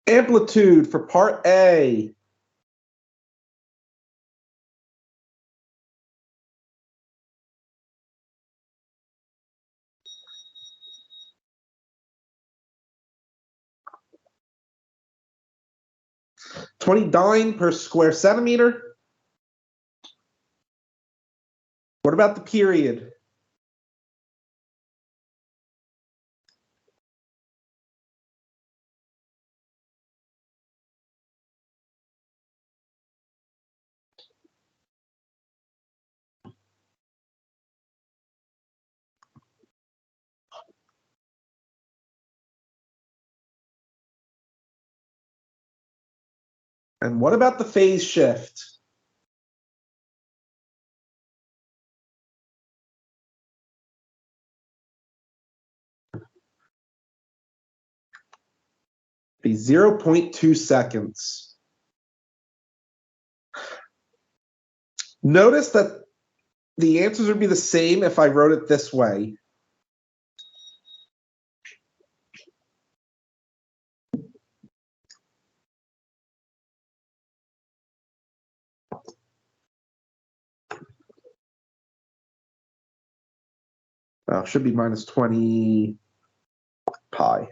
Amplitude for part A. $20 per square centimeter. What about the period? And what about the phase shift? Be 0.2 seconds. Notice that the answers would be the same if I wrote it this way. Should be minus 20 pi.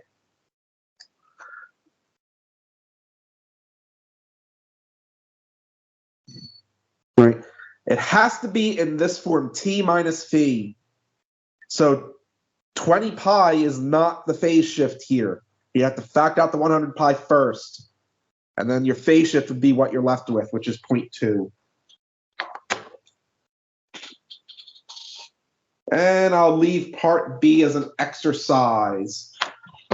Right. It has to be in this form, t minus phi. So 20 pi is not the phase shift here. You have to factor out the 100 pi first. And then your phase shift would be what you're left with, which is 0.2. And I'll leave part B as an exercise.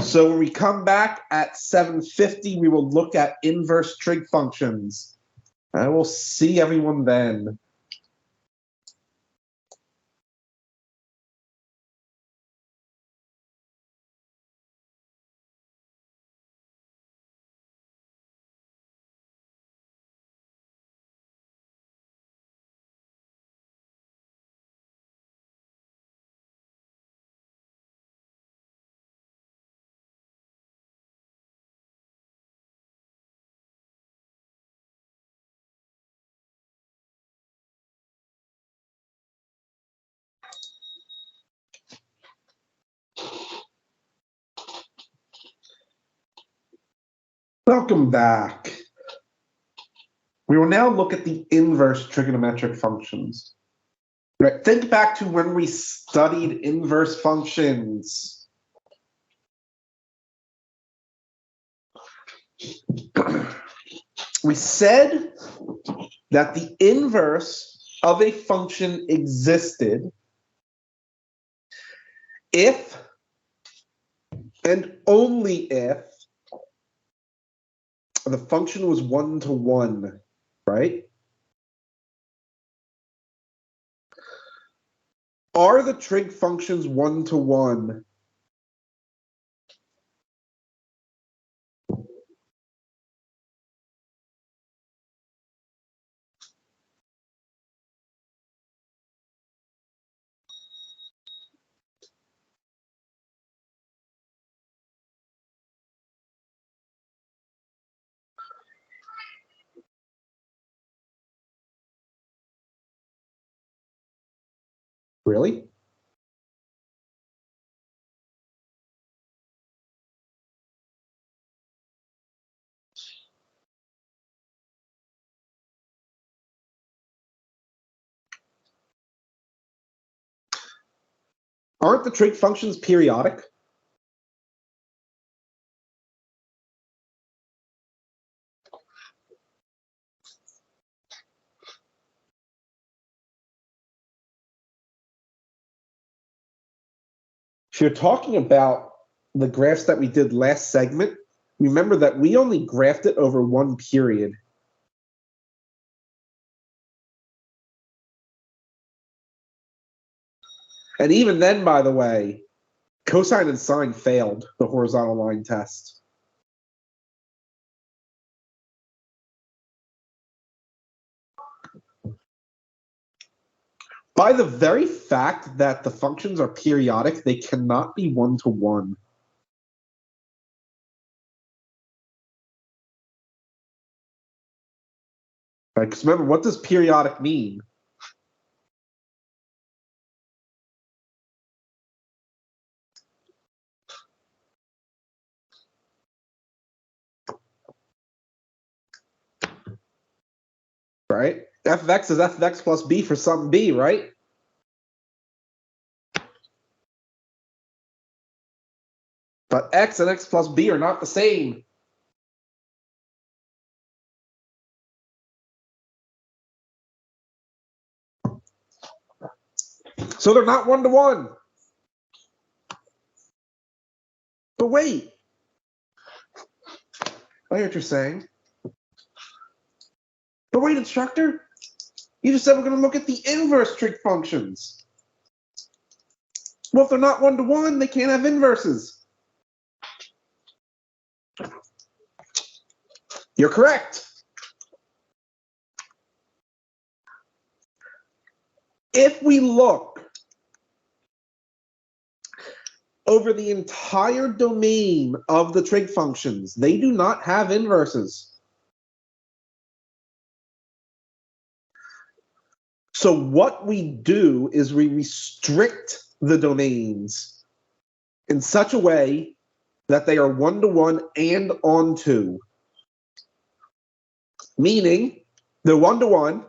So when we come back at 7:50, we will look at inverse trig functions. I will see everyone then. Welcome back. We will now look at the inverse trigonometric functions. Right. Think back to when we studied inverse functions. We said that the inverse of a function existed if and only if the function was 1-to-1, right? Are the trig functions 1-to-1? Really? Aren't the trig functions periodic? If you're talking about the graphs that we did last segment, remember that we only graphed it over one period. And even then, by the way, cosine and sine failed the horizontal line test. By the very fact that the functions are periodic, they cannot be one-to-one. Right? Because remember, what does periodic mean? Right? F of x is f of x plus b for some b, right? But x and x plus b are not the same. So they're not one-to-one. But wait. I hear what you're saying. But wait, instructor. You just said we're going to look at the inverse trig functions. Well, if they're not one-to-one, they can't have inverses. You're correct. If we look over the entire domain of the trig functions, they do not have inverses. So what we do is we restrict the domains in such a way that they are one-to-one and onto. Meaning they're one-to-one,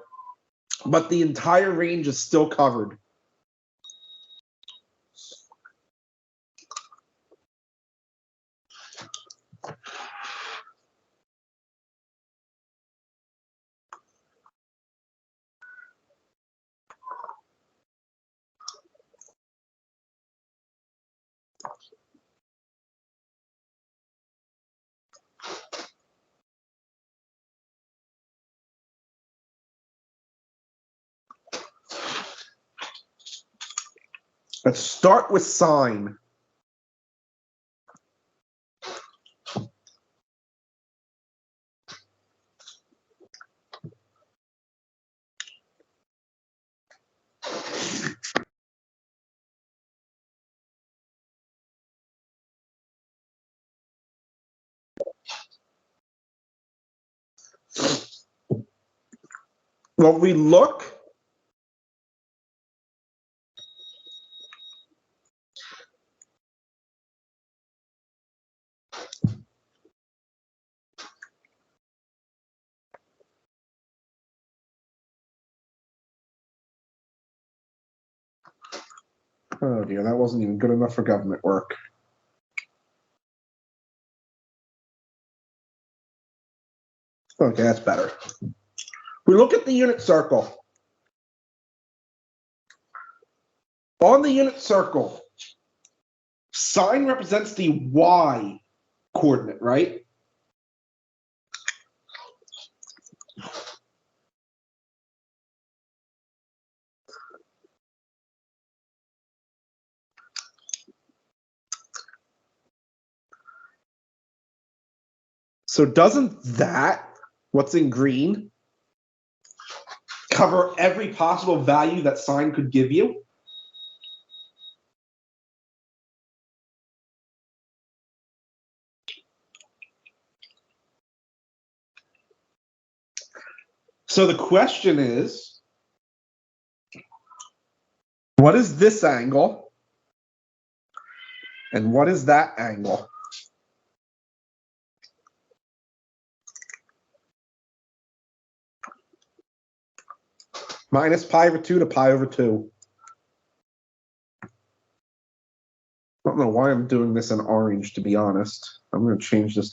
but the entire range is still covered. Let's start with sine. When we look oh dear, that wasn't even good enough for government work. Okay, that's better. We look at the unit circle. On the unit circle, sine represents the y coordinate, right? So doesn't that, what's in green, cover every possible value that sine could give you? So the question is, what is this angle? And what is that angle? Minus pi over 2 to pi over 2. I don't know why I'm doing this in orange, to be honest. I'm going to change this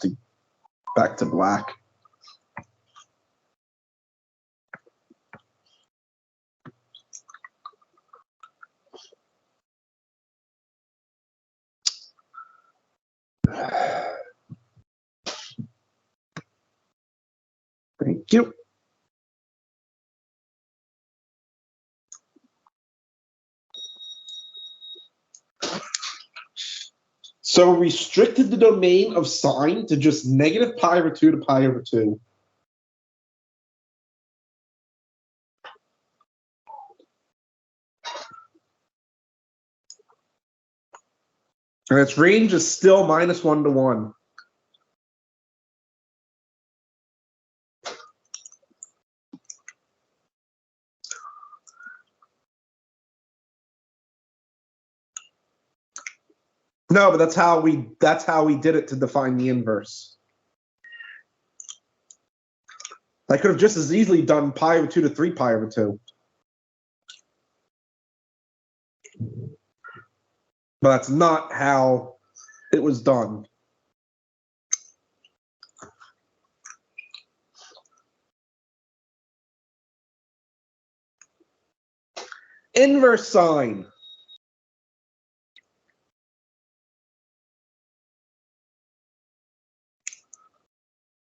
back to black. Thank you. So we restricted the domain of sine to just negative pi over 2 to pi over 2. And its range is still -1 to 1. No, but that's how we did it to define the inverse. I could have just as easily done pi over 2 to 3 pi over 2. But that's not how it was done. Inverse sine.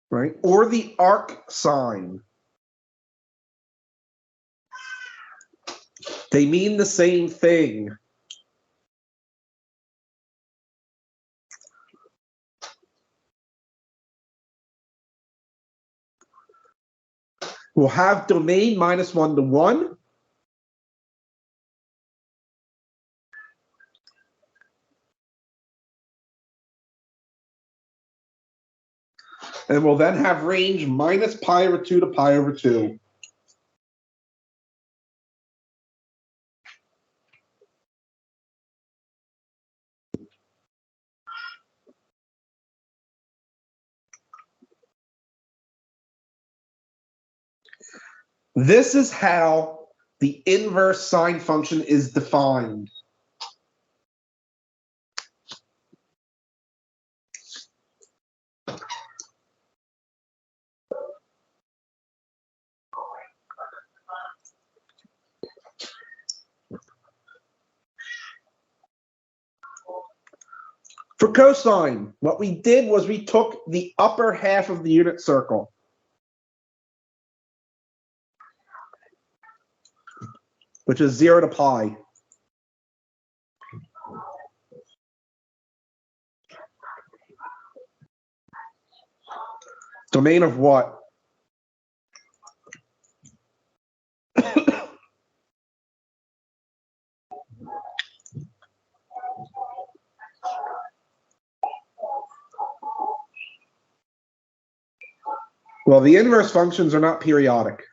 Right? Or the arc sine. They mean the same thing. We'll have domain -1 to 1. And we'll then have range minus pi over 2 to pi over 2. This is how the inverse sine function is defined. For cosine, what we did was we took the upper half of the unit circle. Which is 0 to pi. Domain of what? Well, the inverse functions are not periodic.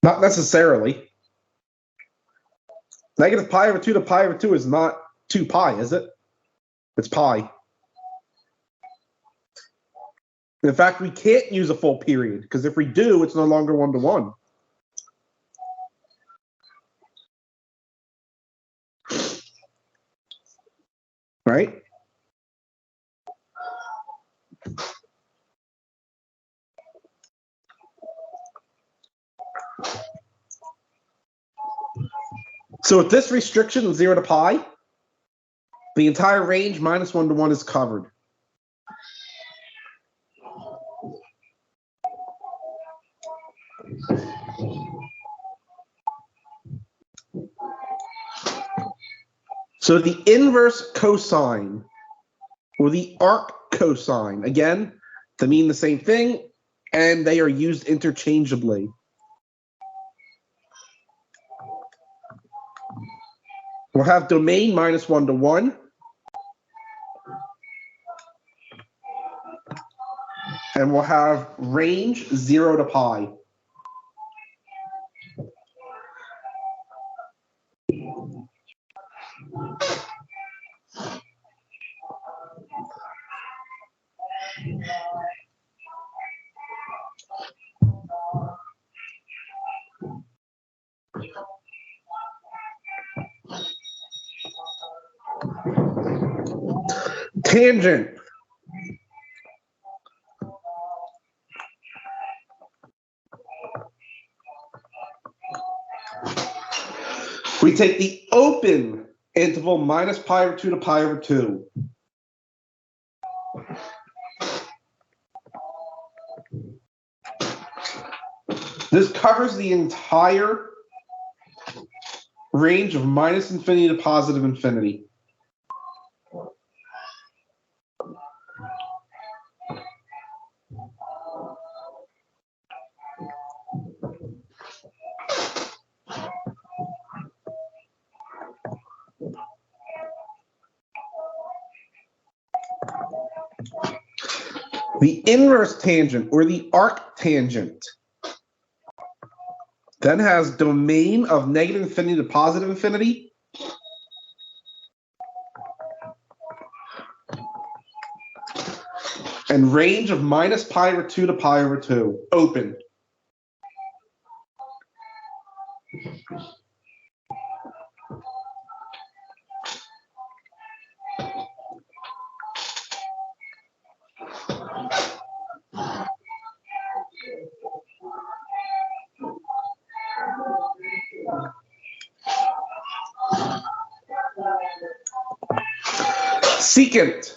Not necessarily. Negative pi over 2 to pi over 2 is not 2 pi, is it? It's pi. In fact, we can't use a full period, because if we do, it's no longer 1 to 1. Right? So with this restriction of 0 to pi, the entire range -1 to 1 is covered. So the inverse cosine, or the arc cosine, again, they mean the same thing, and they are used interchangeably. We'll have domain -1 to 1. And we'll have range 0 to pi. Tangent. We take the open interval minus pi over 2 to pi over 2. This covers the entire range of minus infinity to positive infinity. The inverse tangent, or the arctangent, then has domain of negative infinity to positive infinity, and range of minus pi over 2 to pi over 2, open. Secant.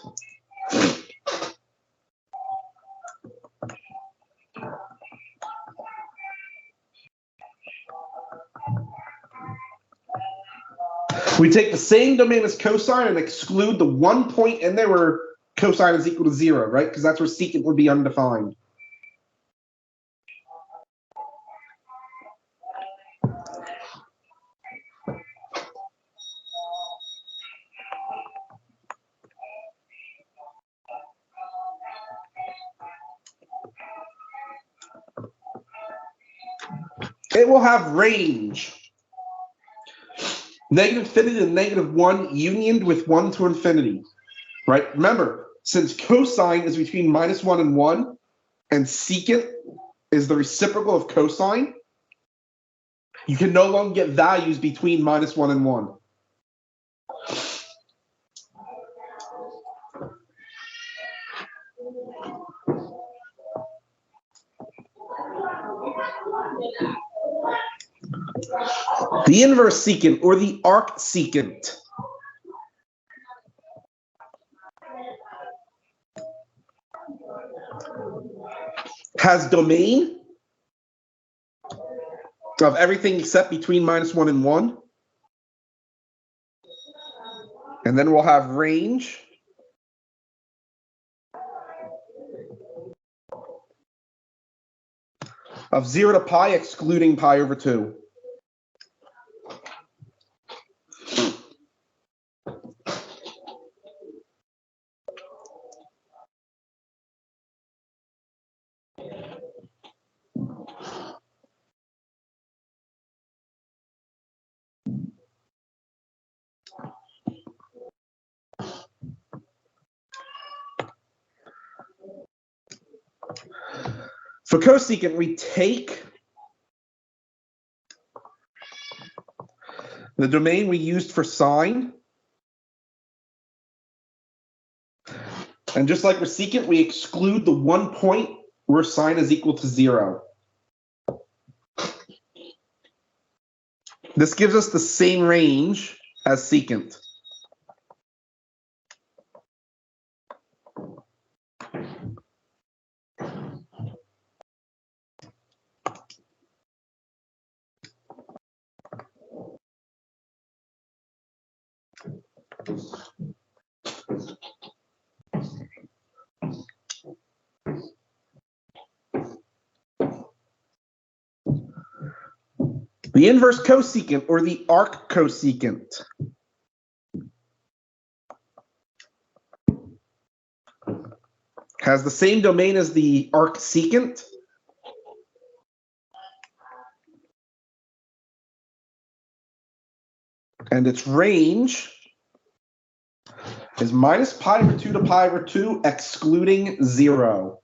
We take the same domain as cosine and exclude the one point in there where cosine is equal to 0, right? Because that's where secant would be undefined. It will have range. Negative infinity to negative 1 unioned with 1 to infinity, right? Remember, since cosine is between minus 1 and 1, and secant is the reciprocal of cosine, you can no longer get values between minus 1 and 1. The inverse secant, or the arcsecant, has domain of everything except between minus 1 and 1. And then we'll have range of 0 to pi, excluding pi over 2. For cosecant, we take the domain we used for sine, and just like for secant, we exclude the one point where sine is equal to 0. This gives us the same range as secant. The inverse cosecant, or the arccosecant, has the same domain as the arcsecant, and its range is minus pi over 2 to pi over 2, excluding 0.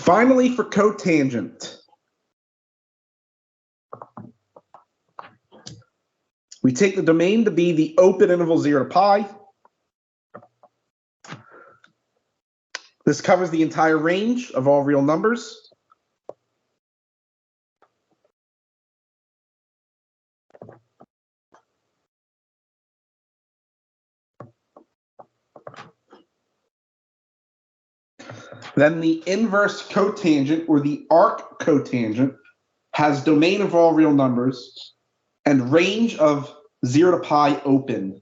Finally, for cotangent, we take the domain to be the open interval 0 to pi. This covers the entire range of all real numbers. Then the inverse cotangent, or the arc cotangent, has domain of all real numbers and range of 0 to pi open.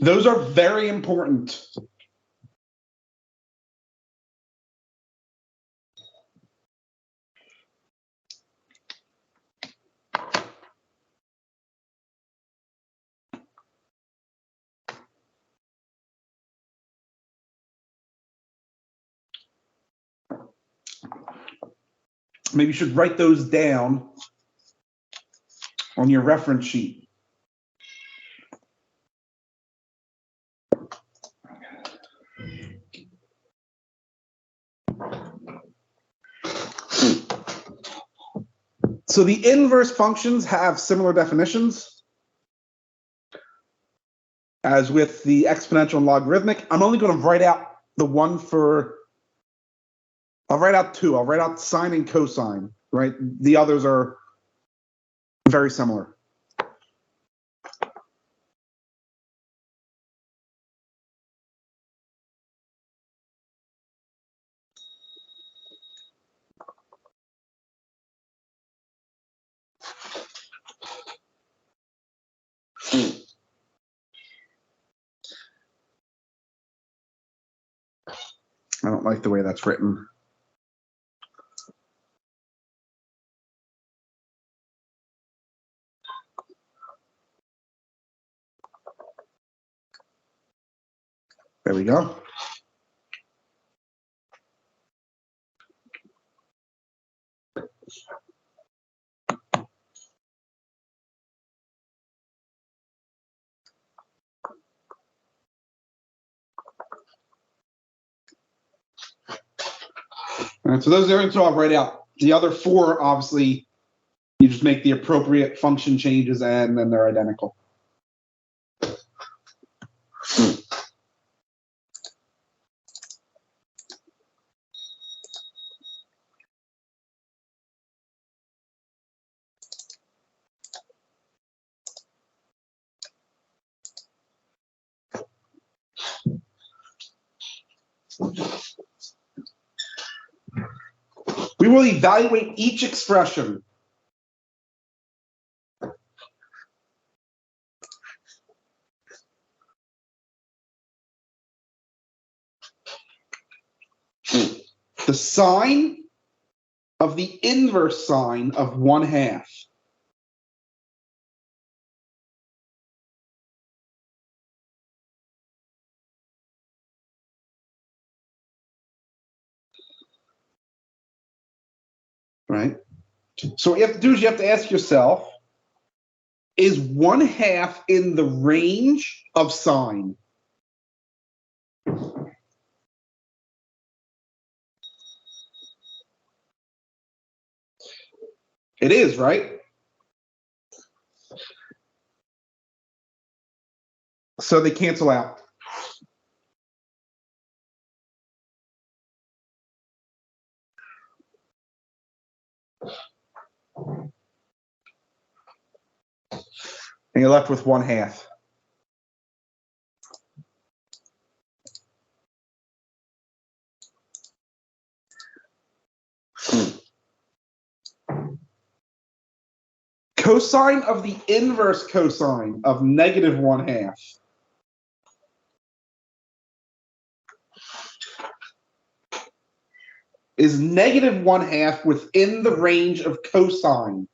Those are very important. Maybe you should write those down on your reference sheet. So the inverse functions have similar definitions as with the exponential and logarithmic. I'm only going to write out the one for, I'll write out two. I'll write out sine and cosine, right? The others are very similar. I don't like the way that's written. There we go. All right, so those are two I'll write out. The other four, obviously, you just make the appropriate function changes and then they're identical. We will evaluate each expression. The sine of the inverse sine of 1/2. Right? So what you have to do is you have to ask yourself, is 1/2 in the range of sine? It is, right? So they cancel out. And you're left with 1/2. Cosine of the inverse cosine of negative 1/2 is negative 1/2 within the range of cosine.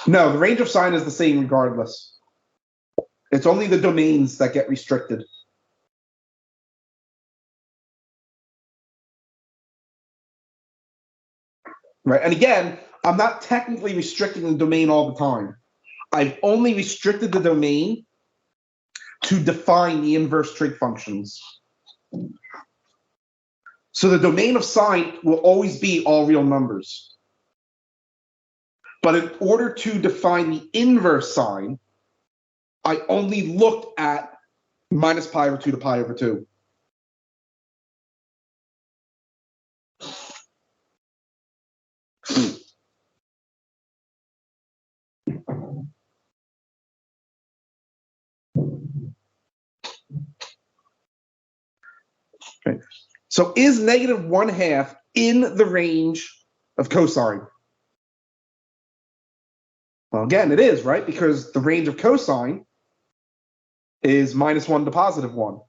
No, the range of sine is the same regardless. It's only the domains that get restricted. Right, and again, I'm not technically restricting the domain all the time. I've only restricted the domain to define the inverse trig functions. So the domain of sine will always be all real numbers. But in order to define the inverse sine, I only looked at minus pi over 2 to pi over 2. Okay. So is negative 1/2 in the range of cosine? Well, again, it is, right? Because the range of cosine is -1 to +1.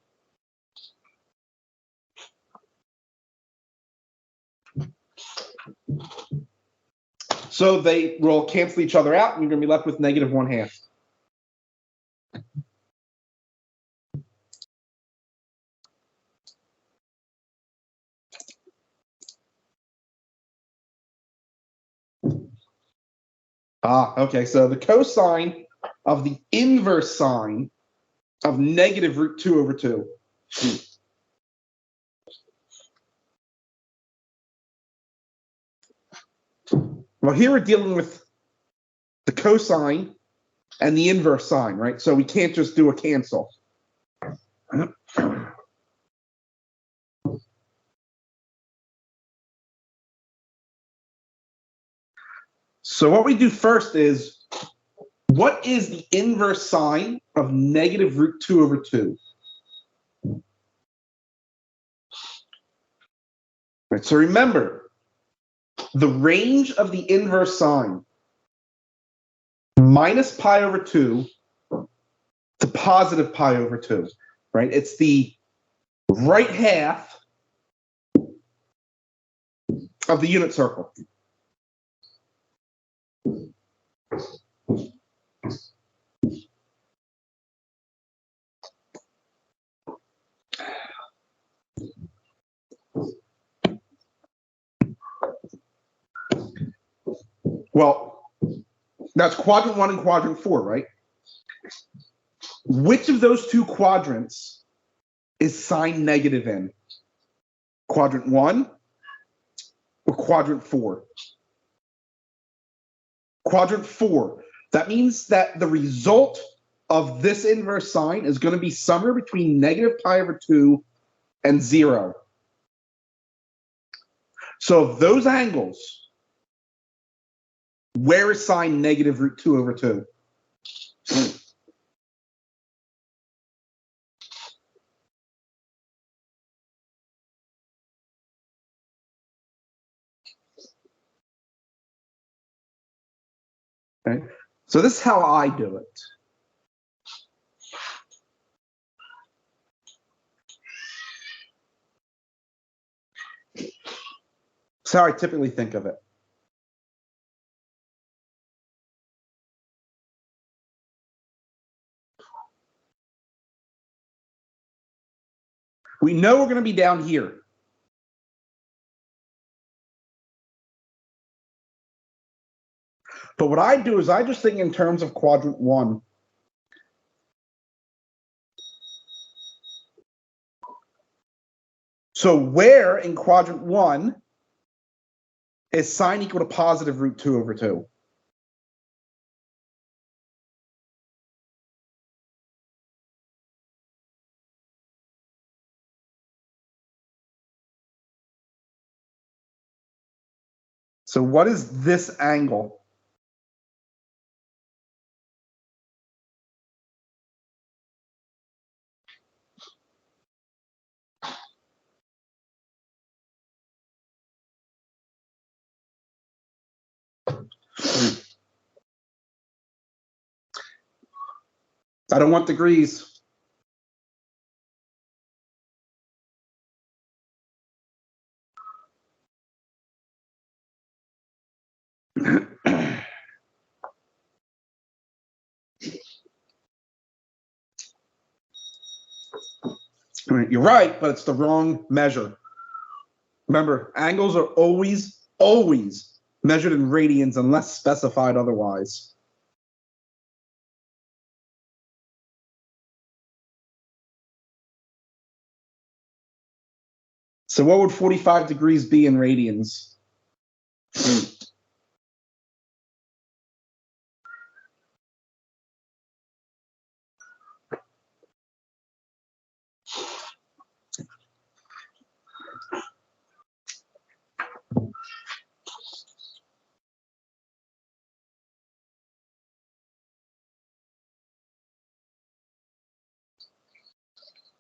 So they will cancel each other out, and you're going to be left with negative 1/2. Okay. So the cosine of the inverse sine of negative √2 over 2. Well, here we're dealing with the cosine and the inverse sine, right? So we can't just do a cancel. So what we do first is, what is the inverse sine of negative √2 over 2? Right, so remember, the range of the inverse sine, minus pi over 2 to positive pi over 2, right? It's the right half of the unit circle. Well, that's quadrant 1 and quadrant 4, right? Which of those two quadrants is sine negative in? Quadrant 1 or quadrant 4? Quadrant 4. That means that the result of this inverse sine is going to be somewhere between negative pi over 2 and 0. So of those angles, where is sine negative √2 over 2? Okay. So this is how I do it. It's how I typically think of it. We know we're going to be down here. But what I do is I just think in terms of quadrant 1. So where in quadrant 1 is sine equal to positive √2 over 2? So what is this angle? I don't want degrees. You're right, but it's the wrong measure. Remember, angles are always measured in radians unless specified otherwise. So what would 45 degrees be in radians?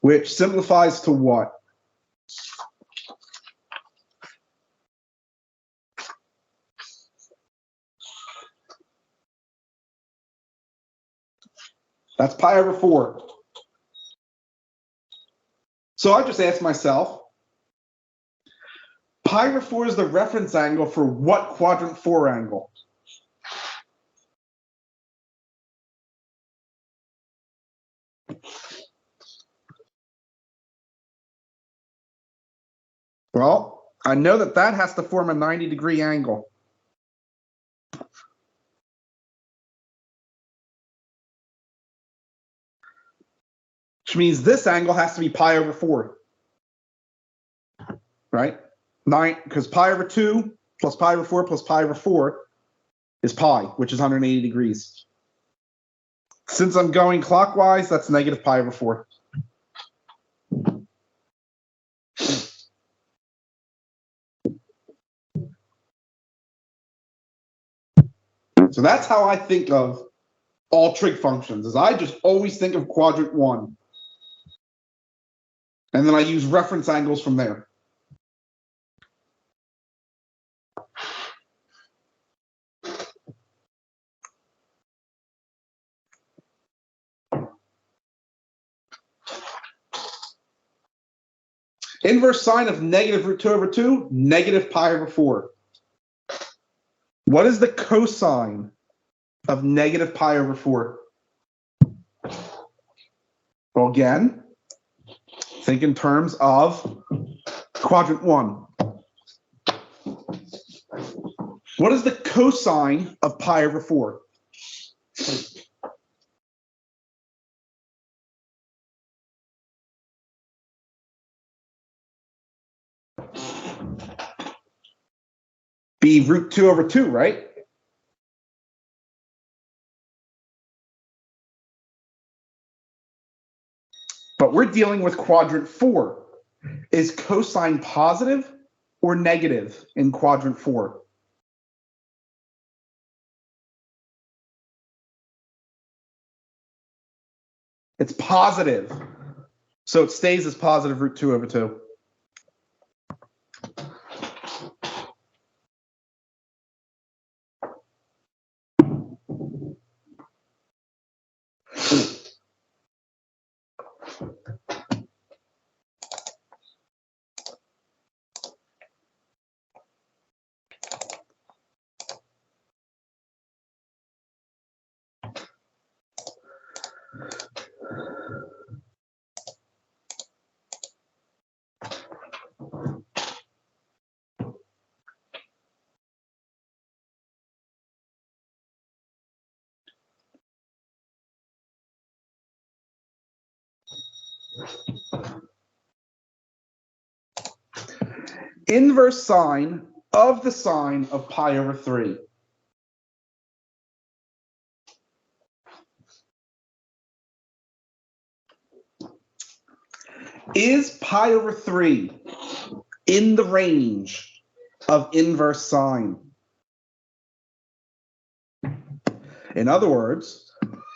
Which simplifies to what? That's pi over 4. So I just asked myself, pi over 4 is the reference angle for what quadrant 4 angle? Well, I know that that has to form a 90-degree angle. Which means this angle has to be pi over 4. Right? 9, because pi over 2 plus pi over 4 plus pi over 4 is pi, which is 180 degrees. Since I'm going clockwise, that's negative pi over 4. So that's how I think of all trig functions, is I just always think of quadrant 1. And then I use reference angles from there. Inverse sine of negative root 2 over 2, negative pi over 4. What is the cosine of negative pi over 4? Well, again, think in terms of quadrant 1. What is the cosine of pi over 4? Be root 2 over 2, right? But we're dealing with quadrant 4. Is cosine positive or negative in quadrant 4? It's positive. So it stays as positive root 2 over 2. Inverse sine of the sine of pi over 3. Is pi over 3 in the range of inverse sine? In other words,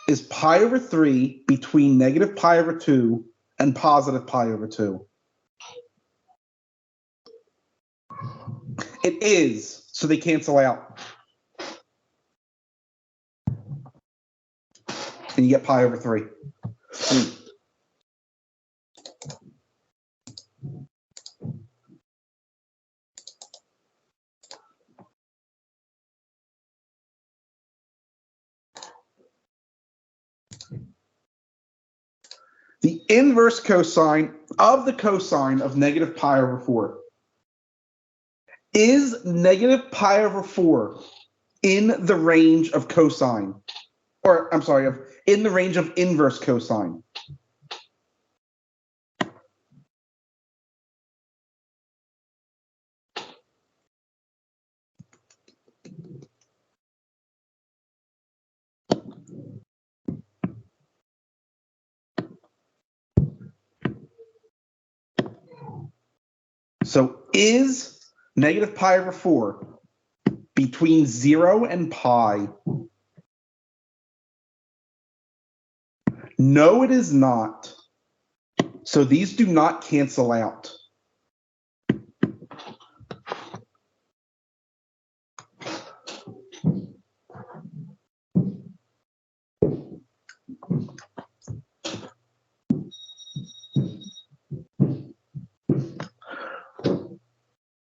is pi over 3 between negative pi over 2 and positive pi over 2? It is, so they cancel out. And you get pi over 3. The inverse cosine of the cosine of negative pi over 4. Is negative pi over 4 in the range of cosine? Or, I'm sorry, in the range of inverse cosine? So is negative pi over 4 between 0 and pi? No, it is not. So these do not cancel out.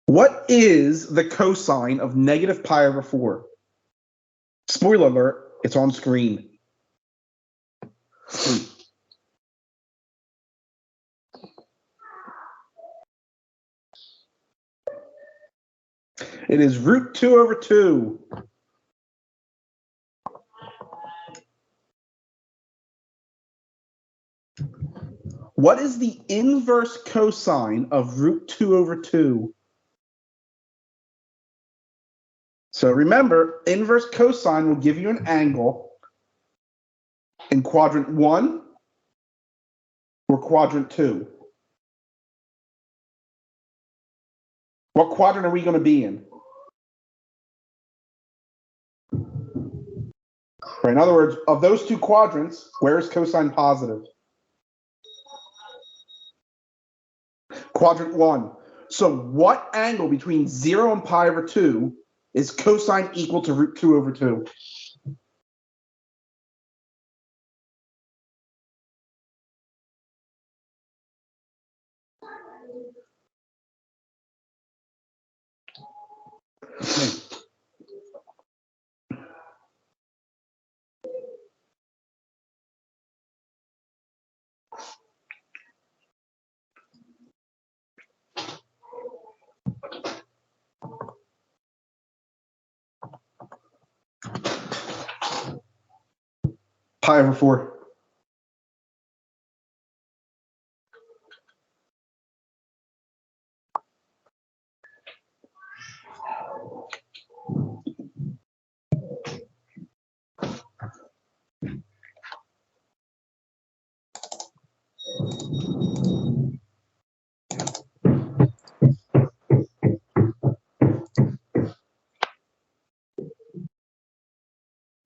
What is the cosine of negative pi over 4? Spoiler alert, it's on screen. It is root 2 over 2. What is the inverse cosine of root 2 over 2? So remember, inverse cosine will give you an angle in quadrant 1 or quadrant 2. What quadrant are we going to be in? Right, in other words, of those two quadrants, where is cosine positive? Quadrant 1. So what angle between 0 and pi over 2 is cosine equal to root 2 over 2? Pi over 4.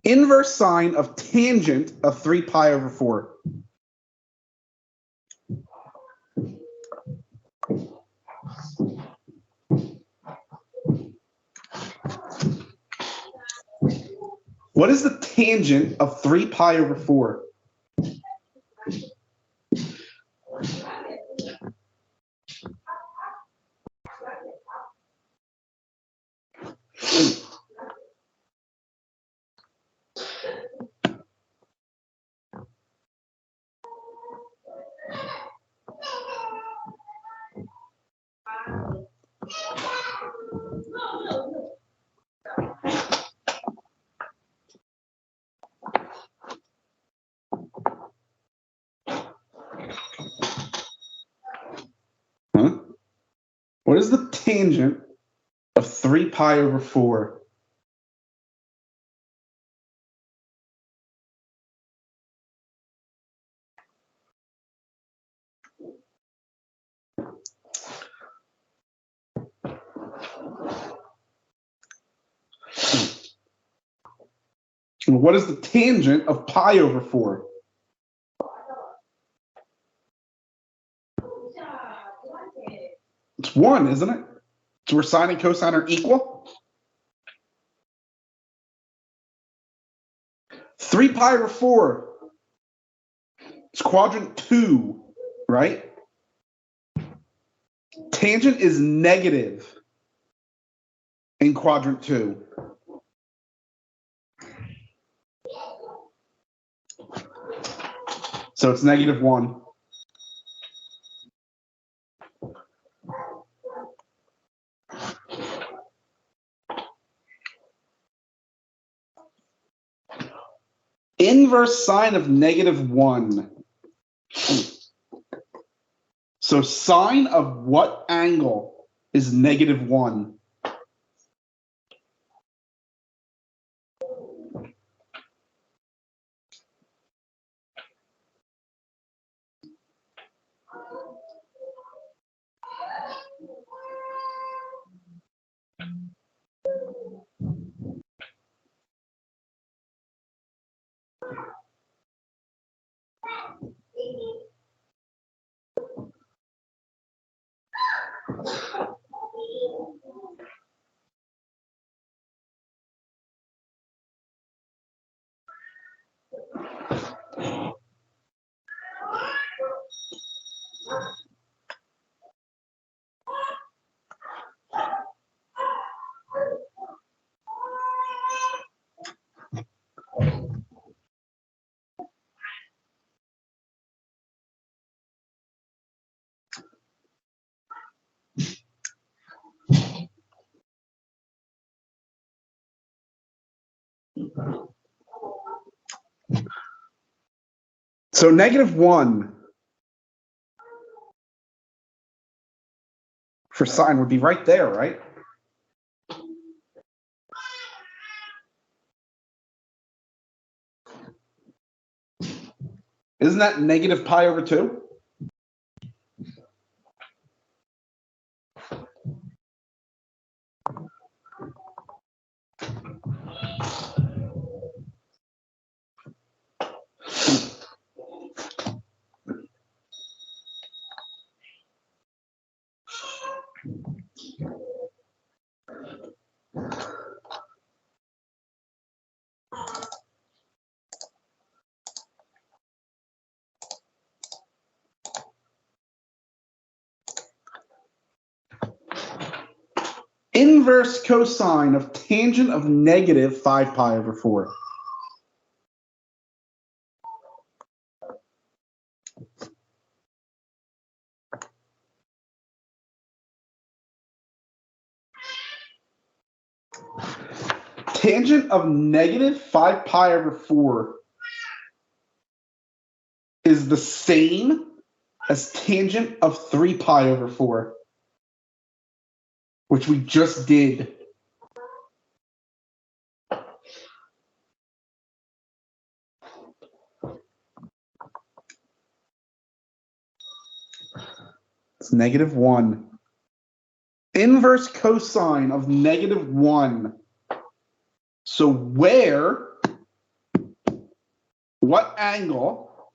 Inverse sine of tangent of 3 pi over 4. What is the tangent of 3 pi over 4? Huh? What is the tangent of 3 pi over 4? What is the tangent of pi over 4? It's 1, isn't it? So where sine and cosine are equal. 3 pi over 4. It's quadrant 2, right? Tangent is negative in quadrant 2. So it's negative 1. Inverse sine of negative 1. So sine of what angle is negative 1? So negative 1 for sine would be right there, right? Isn't that negative pi over 2? Inverse cosine of tangent of negative 5 pi over 4. Tangent of negative 5 pi over 4 is the same as tangent of 3 pi over 4, which we just did. It's negative 1. Inverse cosine of negative 1. So what angle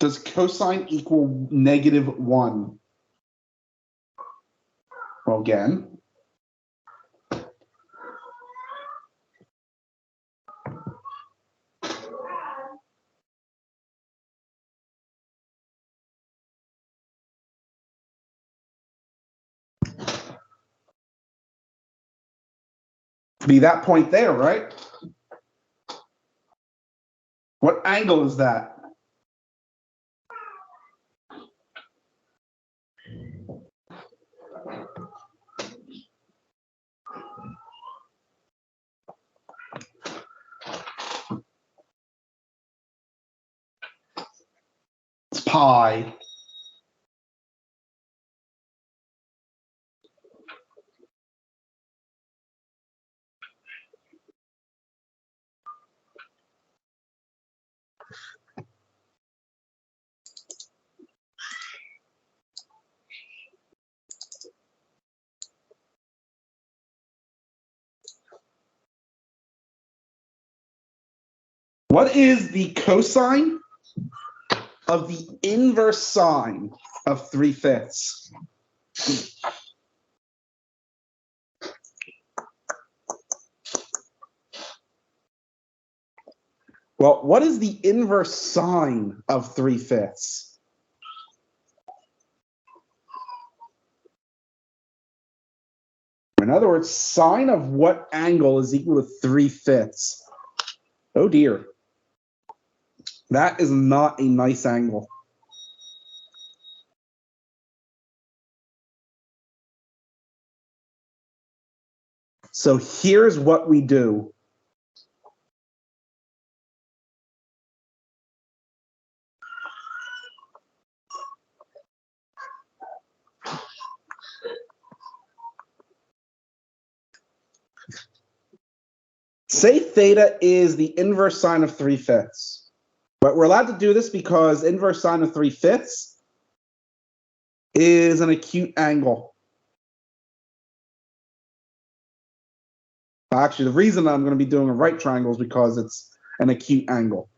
does cosine equal negative 1? Well, again, be that point there, right? What angle is that? It's pi. What is the cosine of the inverse sine of 3/5? Well, what is the inverse sine of 3/5? In other words, sine of what angle is equal to 3/5? Oh dear. That is not a nice angle. So here's what we do. Say theta is the inverse sine of 3/5. But we're allowed to do this because inverse sine of 3/5 is an acute angle. Actually, the reason I'm going to be doing a right triangle is because it's an acute angle.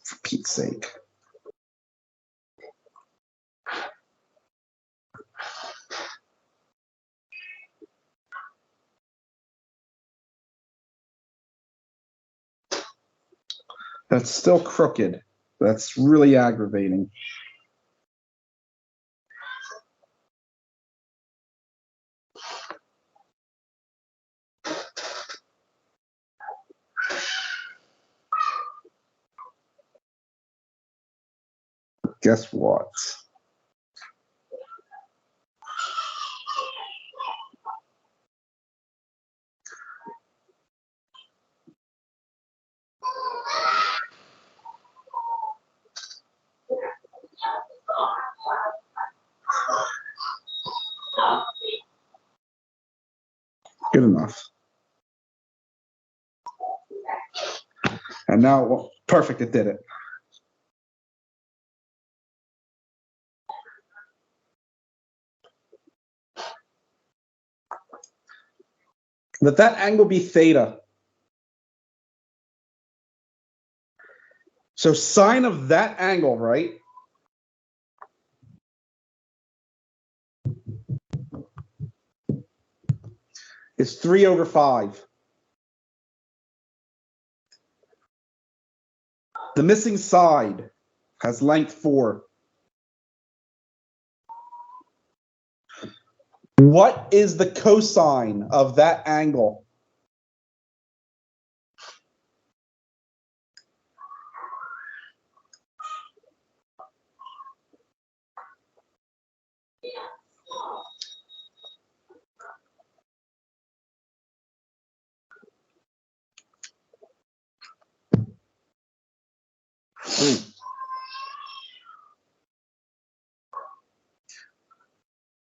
For Pete's sake. That's still crooked. That's really aggravating. Guess what? Good enough. And now, well, perfect, it did it. Let that angle be theta. So sine of that angle, right, is 3/5. The missing side has length 4. What is the cosine of that angle?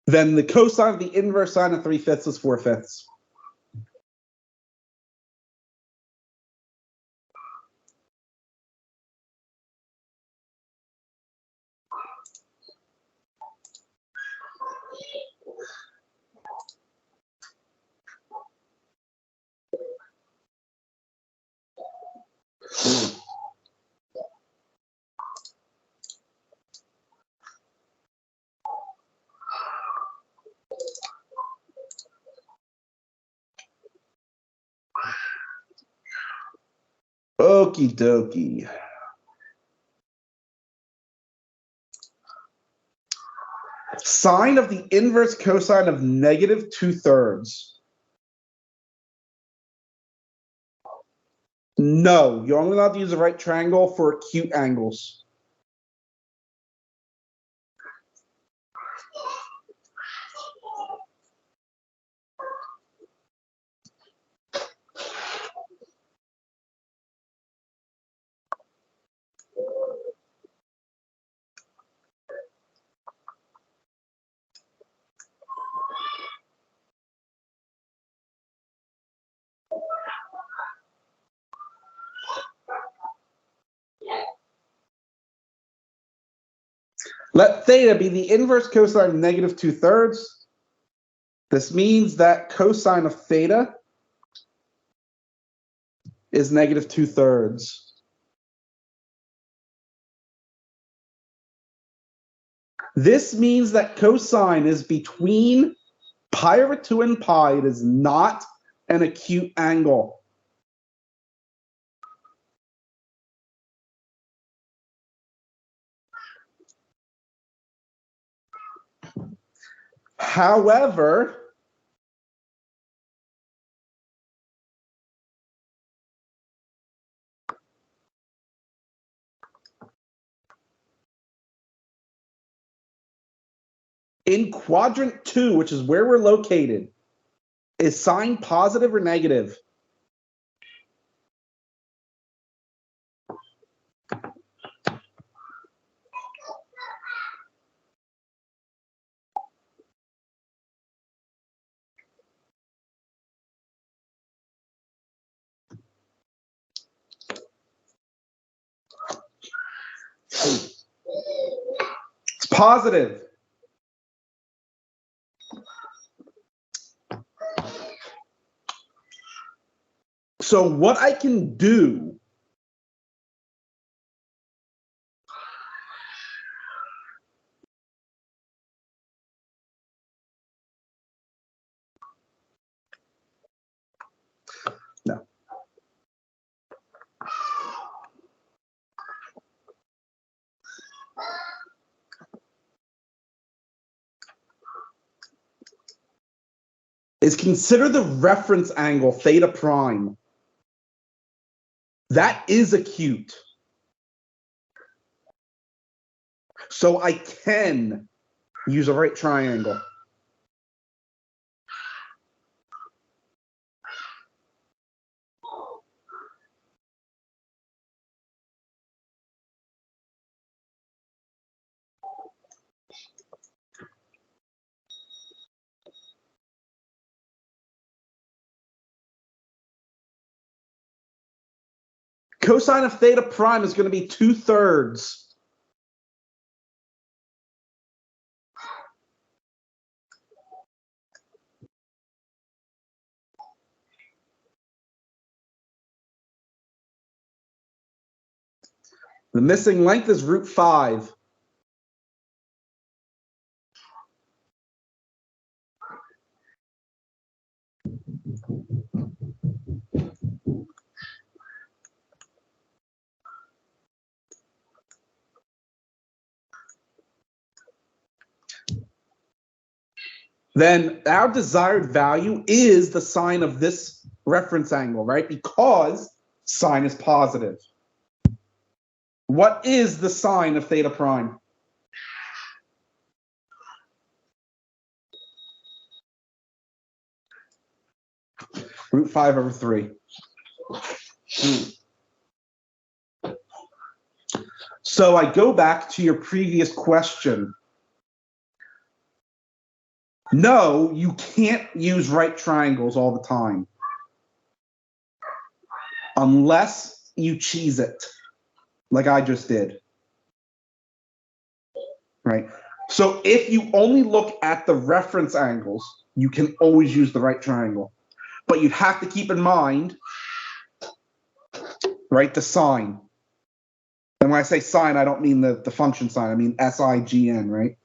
Then the cosine of the inverse sine of 3/5 is 4/5. Okie dokie. Sine of the inverse cosine of -2/3. No, you're only allowed to use a right triangle for acute angles. Let theta be the inverse cosine of negative 2/3. This means that cosine of theta is negative 2/3. This means that cosine is between pi over 2 and pi. It is not an acute angle. However, in quadrant 2, which is where we're located, is sine positive or negative? It's positive. So what I can do no. Is consider the reference angle theta prime. That is acute. So I can use a right triangle. Cosine of theta prime is going to be 2/3. The missing length is √5. Then our desired value is the sine of this reference angle, right? Because sine is positive. What is the sine of theta prime? √5/3. So I go back to your previous question. No, you can't use right triangles all the time. Unless you cheese it, like I just did. Right? So if you only look at the reference angles, you can always use the right triangle. But you'd have to keep in mind, right, the sine. And when I say sine, I don't mean the function sign. I mean SIGN, right?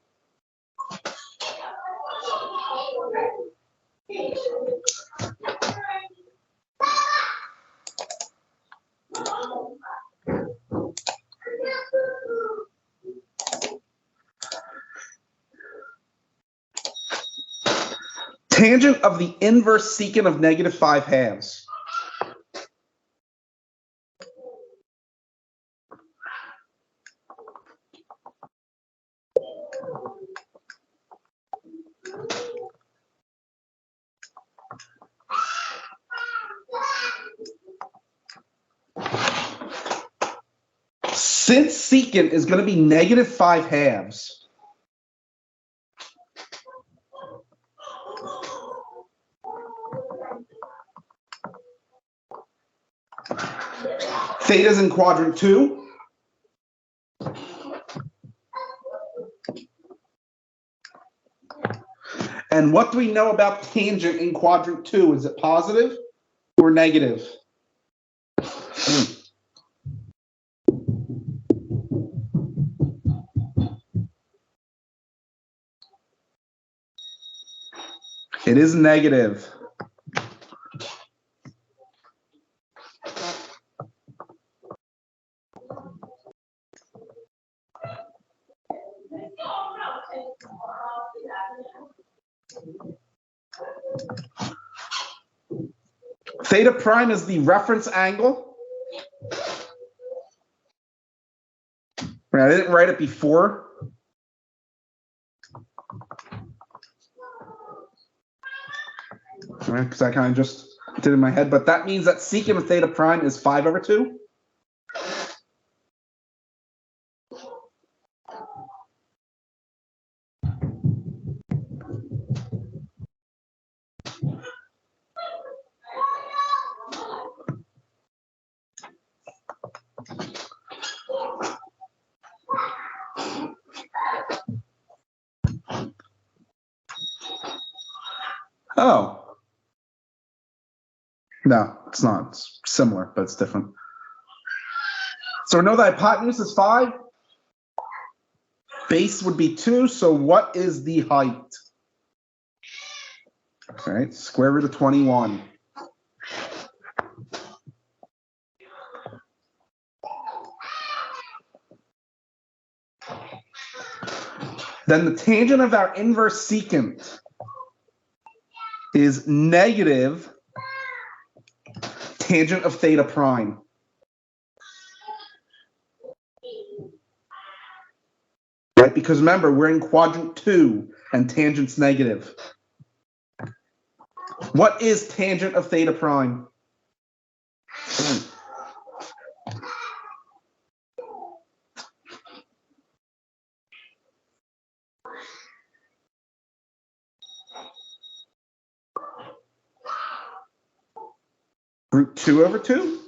Tangent of the inverse secant of -5/2. Since secant is going to be -5/2, theta's in quadrant 2. And what do we know about tangent in quadrant 2? Is it positive or negative? It is negative. Theta prime is the reference angle. I didn't write it before. Because I kind of just did it in my head, but that means that secant of theta prime is 5/2. Oh. No, it's not. It's similar, but it's different. So we know the hypotenuse is 5. Base would be 2. So what is the height? All right, square root of 21. Then the tangent of our inverse secant is negative tangent of theta prime. Right, because remember, we're in quadrant 2 and tangent's negative. What is tangent of theta prime? Root 2/2?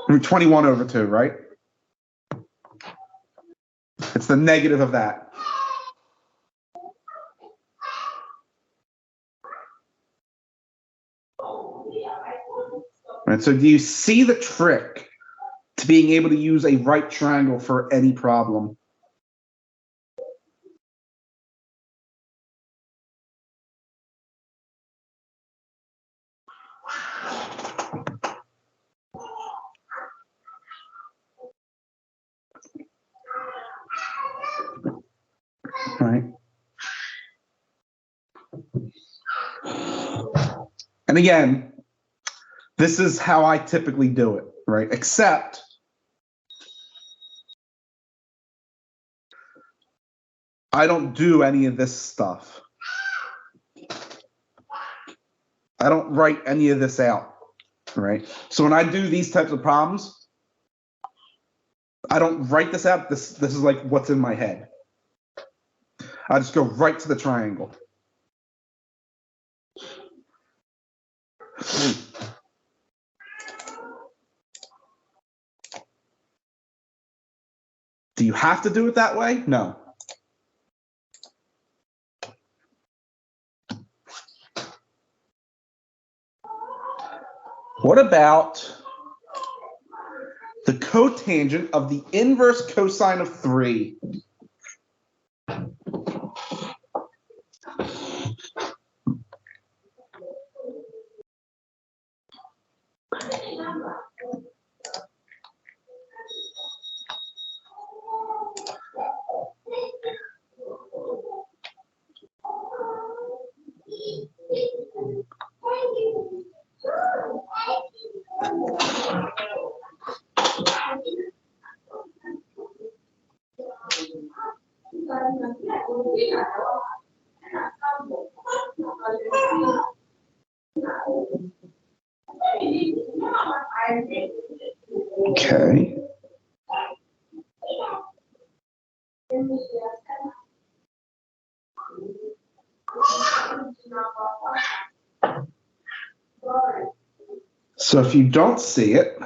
Root 21/2, right? It's the negative of that. Right, so do you see the trick to being able to use a right triangle for any problem? Right. And again, this is how I typically do it, right? Except I don't do any of this stuff. I don't write any of this out, right? So when I do these types of problems, I don't write this out. This is like what's in my head. I just go right to the triangle. Do you have to do it that way? No. What about the cotangent of the inverse cosine of 3? Okay. So if you don't see it,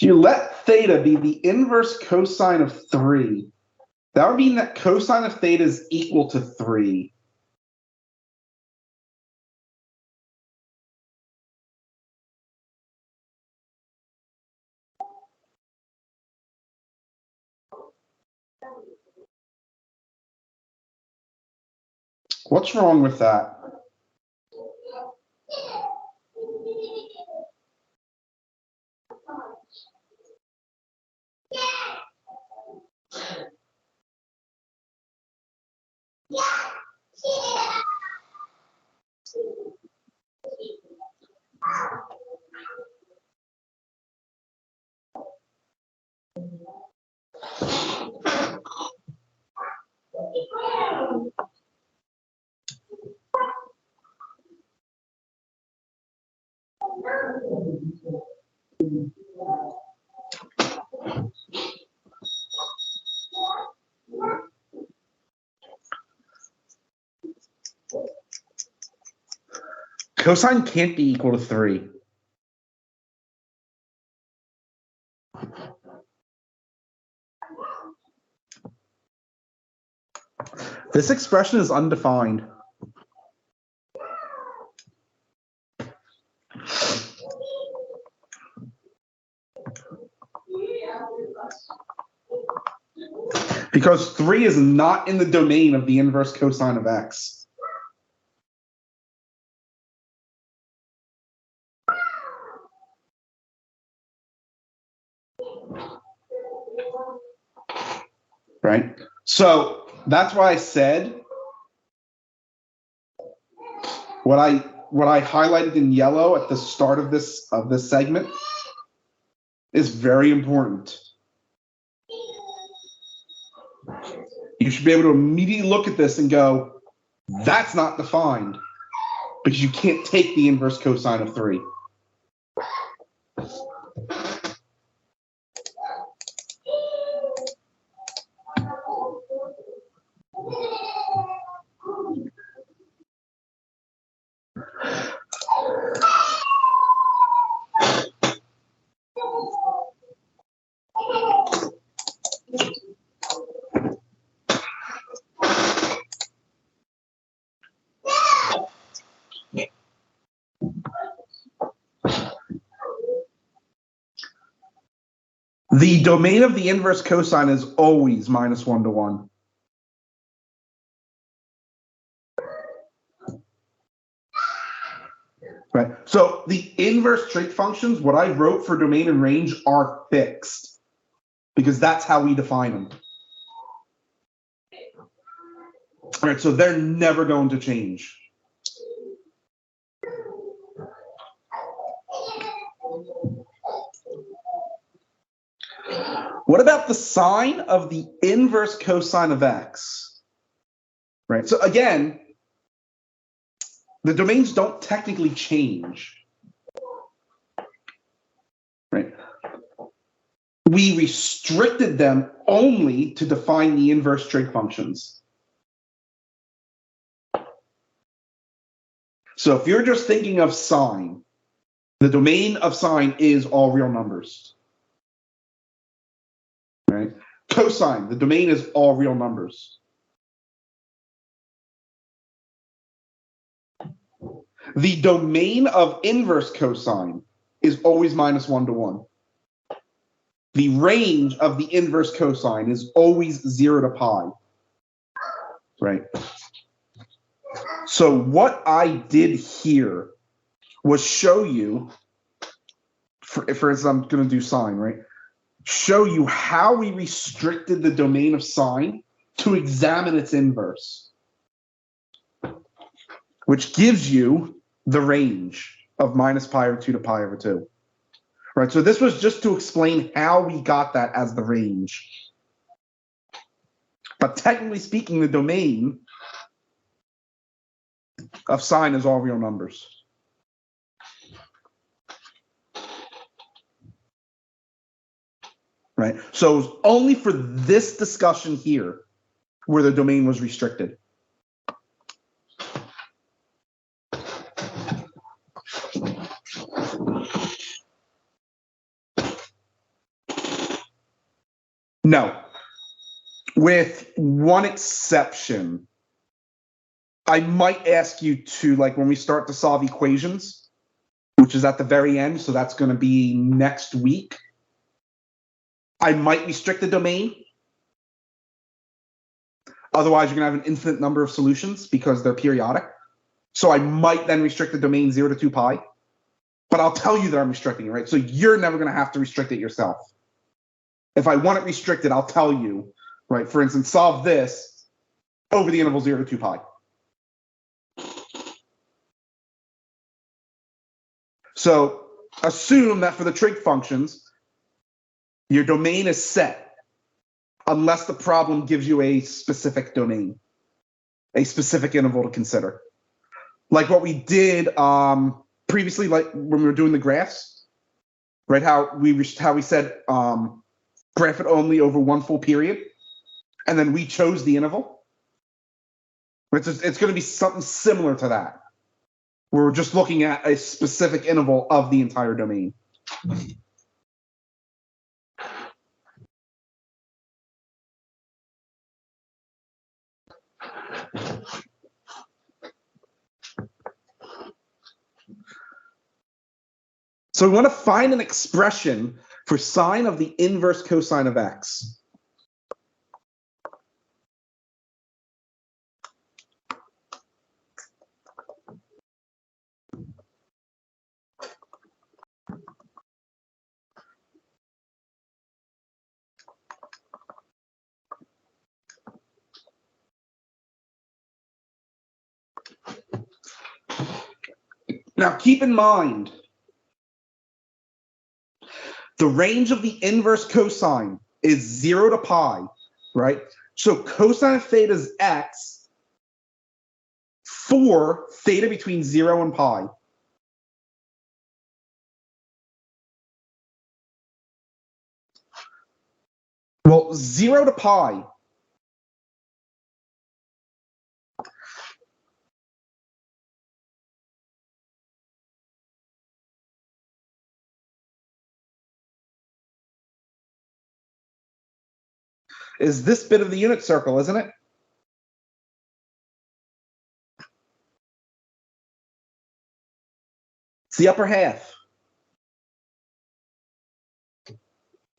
If you let theta be the inverse cosine of 3, that would mean that cosine of theta is equal to 3. What's wrong with that? Cosine can't be equal to 3. This expression is undefined. Because 3 is not in the domain of the inverse cosine of x. Right? So that's why I said what I highlighted in yellow at the start of this segment is very important. You should be able to immediately look at this and go, that's not defined, because you can't take the inverse cosine of 3. The domain of the inverse cosine is always minus 1 to 1. Right. So the inverse trig functions, what I wrote for domain and range, are fixed because that's how we define them. All right, so they're never going to change. What about the sine of the inverse cosine of x? Right. So again, the domains don't technically change. Right. We restricted them only to define the inverse trig functions. So if you're just thinking of sine, the domain of sine is all real numbers. Right? Cosine, the domain is all real numbers. The domain of inverse cosine is always minus 1 to 1. The range of the inverse cosine is always 0 to pi. Right? So what I did here was show you, for instance, I'm going to do sine, right? Show you how we restricted the domain of sine to examine its inverse, which gives you the range of minus pi over 2 to pi over 2. Right, so this was just to explain how we got that as the range. But technically speaking, the domain of sine is all real numbers. Right, so it was only for this discussion here where the domain was restricted. No. With one exception, I might ask you to, like, when we start to solve equations, which is at the very end, so that's going to be next week, I might restrict the domain. Otherwise, you're going to have an infinite number of solutions because they're periodic. So I might then restrict the domain 0 to 2 pi. But I'll tell you that I'm restricting it, right? So you're never going to have to restrict it yourself. If I want it restricted, I'll tell you, right? For instance, solve this over the interval 0 to 2 pi. So assume that for the trig functions, your domain is set unless the problem gives you a specific domain, a specific interval to consider. Like what we did previously, like when we were doing the graphs, right? How we said graph it only over one full period, and then we chose the interval. It's going to be something similar to that. We're just looking at a specific interval of the entire domain. So we want to find an expression for sine of the inverse cosine of x. Now keep in mind, the range of the inverse cosine is 0 to pi, right? So cosine of theta is x for theta between 0 and pi. Well, 0 to pi is this bit of the unit circle, isn't it? It's the upper half.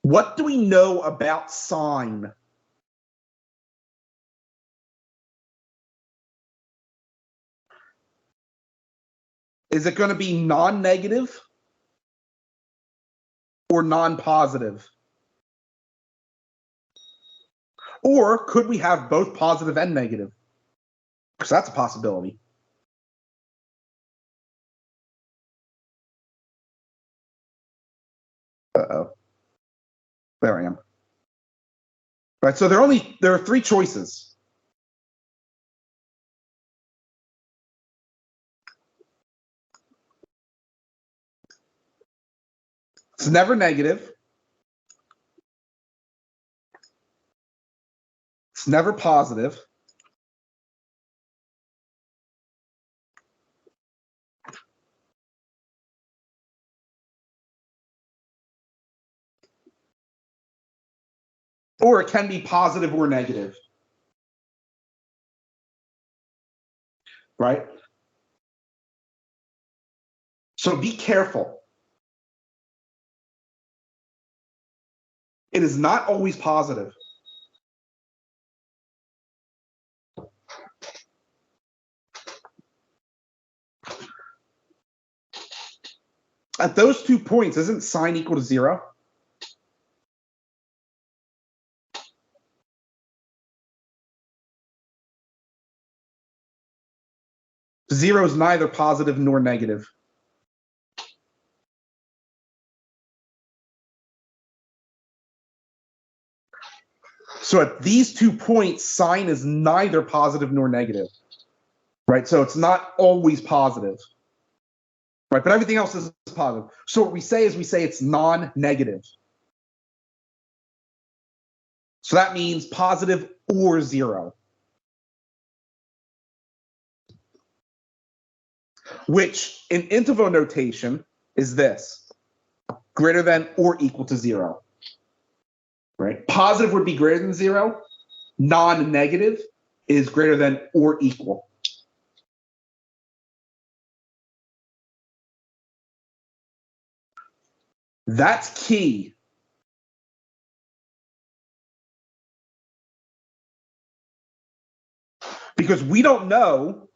What do we know about sine? Is it going to be non-negative or non-positive? Or could we have both positive and negative? Because that's a possibility. Uh-oh. There I am. Right, so there are three choices. It's never negative. It's never positive. Or it can be positive or negative. Right? So be careful. It is not always positive. At those 2 points, isn't sine equal to 0? Zero is neither positive nor negative. So at these 2 points, sine is neither positive nor negative. Right? So it's not always positive. Right? But everything else is positive. So what we say is it's non-negative. So that means positive or 0. Which in interval notation is this: greater than or equal to 0. right? Positive would be greater than 0. Non-negative is greater than or equal. That's key. Because we don't know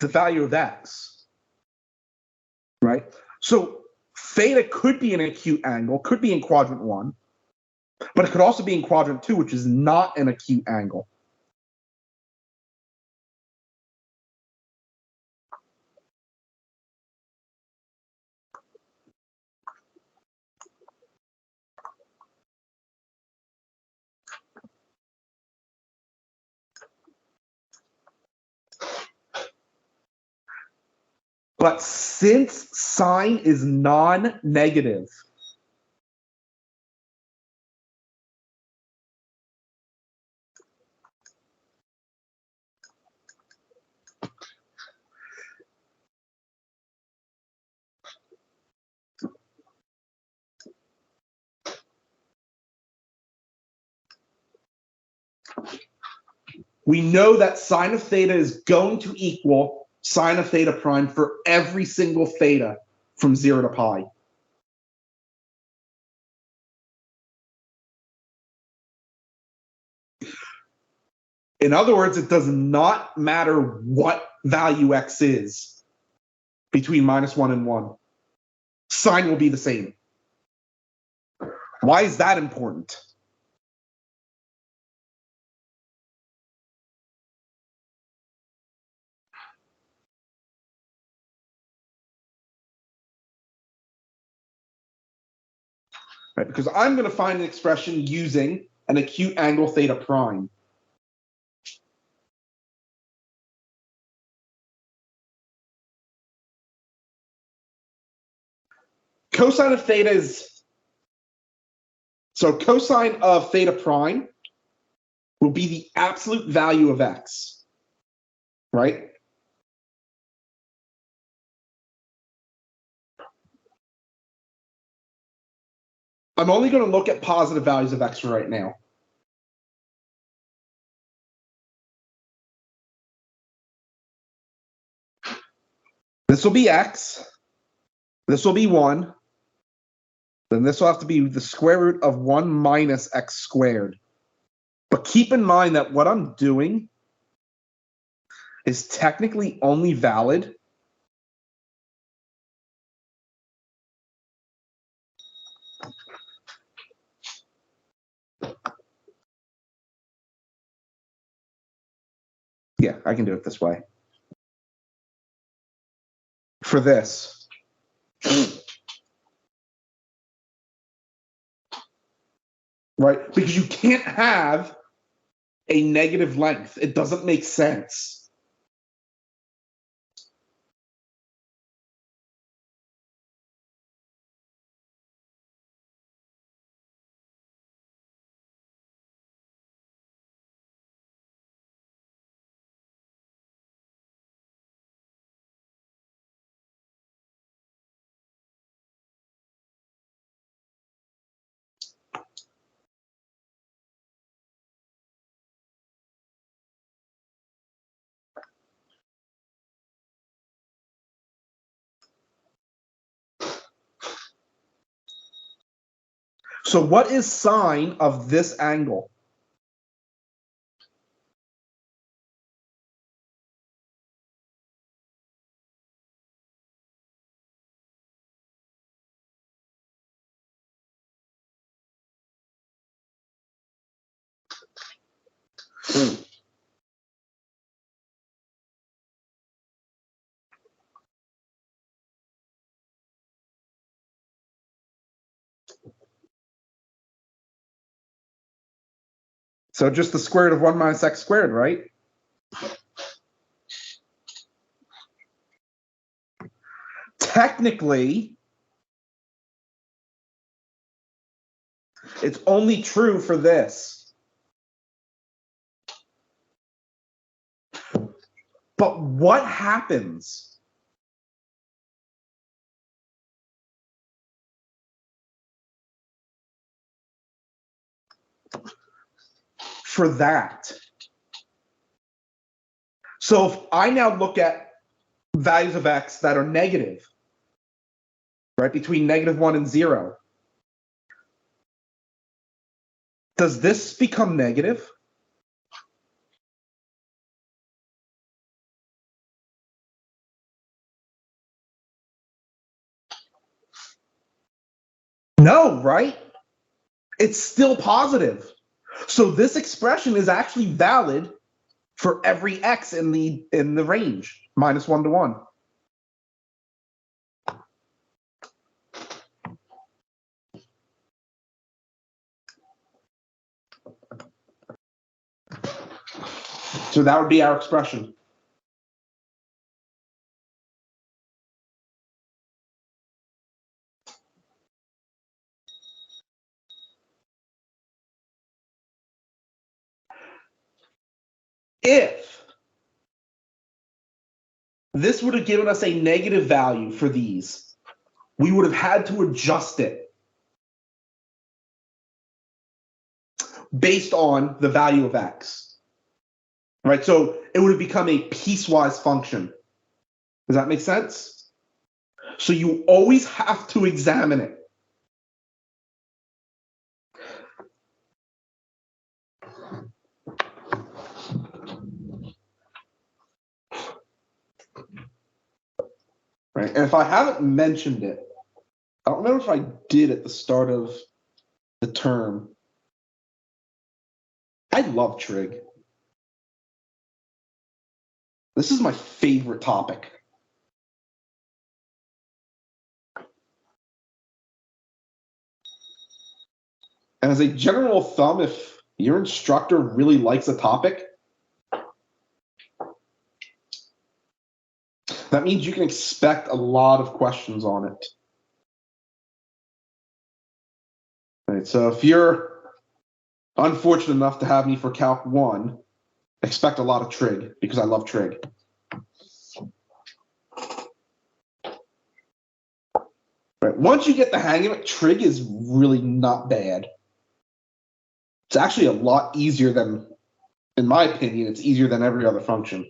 the value of x, right? So theta could be an acute angle, could be in quadrant 1, but it could also be in quadrant 2, which is not an acute angle. But since sine is non-negative, we know that sine of theta is going to equal sine of theta prime for every single theta from 0 to pi. In other words, it does not matter what value x is between -1 and 1. Sine will be the same. Why is that important? Right, because I'm going to find an expression using an acute angle theta prime. Cosine of theta is, so cosine of theta prime will be the absolute value of x, right? I'm only going to look at positive values of x for right now. This will be x. This will be 1. Then this will have to be the square root of 1 minus x squared. But keep in mind that what I'm doing is technically only valid yeah, I can do it this way. For this. Right? Because you can't have a negative length. It doesn't make sense. So what is sine of this angle? So just the square root of 1 minus x squared, right? Technically, it's only true for this. But what happens for that. So if I now look at values of x that are negative, right, between -1 and 0, does this become negative? No, right? It's still positive. So this expression is actually valid for every x in the range, -1 to 1. So that would be our expression. If this would have given us a negative value for these, we would have had to adjust it based on the value of x, right? So it would have become a piecewise function. Does that make sense? So you always have to examine it. Right? And if I haven't mentioned it, I don't remember if I did at the start of the term. I love trig. This is my favorite topic. And as a general thumb, if your instructor really likes a topic, that means you can expect a lot of questions on it. Right, so if you're unfortunate enough to have me for Calc 1, expect a lot of trig, because I love trig. Right, once you get the hang of it, trig is really not bad. It's actually a lot easier than, in my opinion, it's easier than every other function.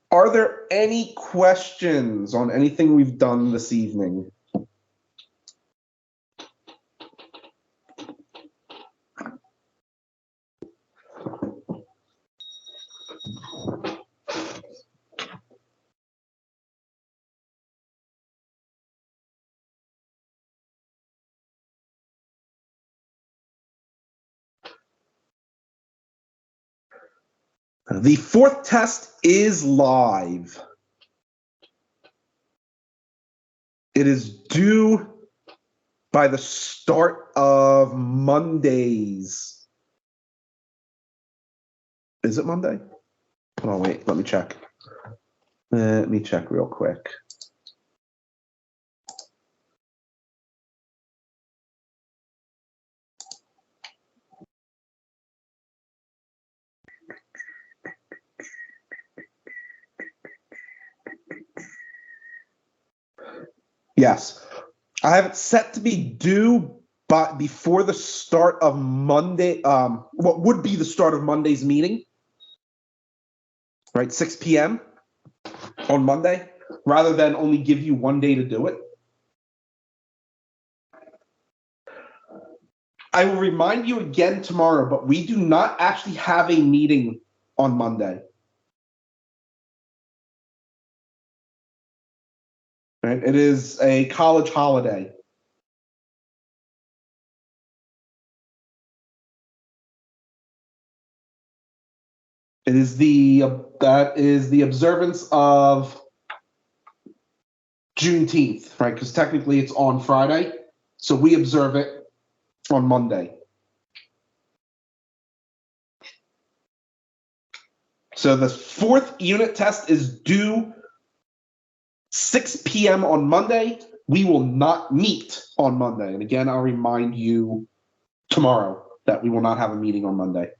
Are there any questions on anything we've done this evening? The fourth test is live. It is due by the start of Mondays. Is it Monday? Oh, wait, let me check. Let me check real quick. Yes, I have it set to be due but before the start of Monday, what would be the start of Monday's meeting, right? 6 p.m. on Monday, rather than only give you one day to do it. I will remind you again tomorrow, but we do not actually have a meeting on Monday. Right? It is a college holiday. It is that is the observance of Juneteenth, right? Because technically it's on Friday, so we observe it on Monday. So the fourth unit test is due 6 p.m. on Monday. We will not meet on Monday. And again, I'll remind you tomorrow that we will not have a meeting on Monday.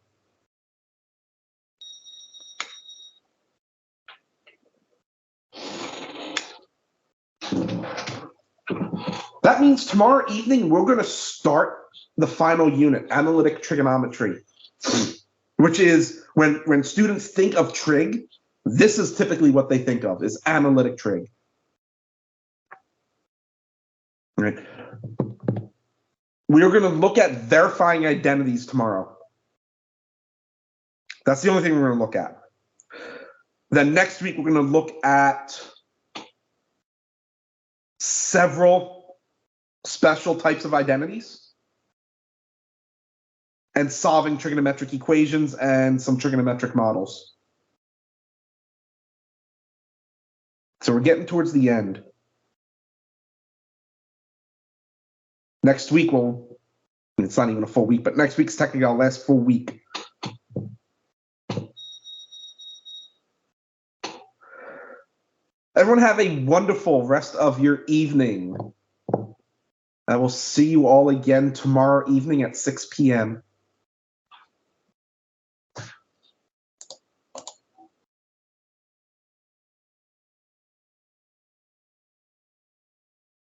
That means tomorrow evening we're going to start the final unit, analytic trigonometry, which is when students think of trig, this is typically what they think of, is analytic trig. Right. We are going to look at verifying identities tomorrow. That's the only thing we're going to look at. Then next week, we're going to look at several special types of identities and solving trigonometric equations and some trigonometric models. So we're getting towards the end. Next week, it's not even a full week, but next week's technically our last full week. Everyone have a wonderful rest of your evening. I will see you all again tomorrow evening at 6 p.m.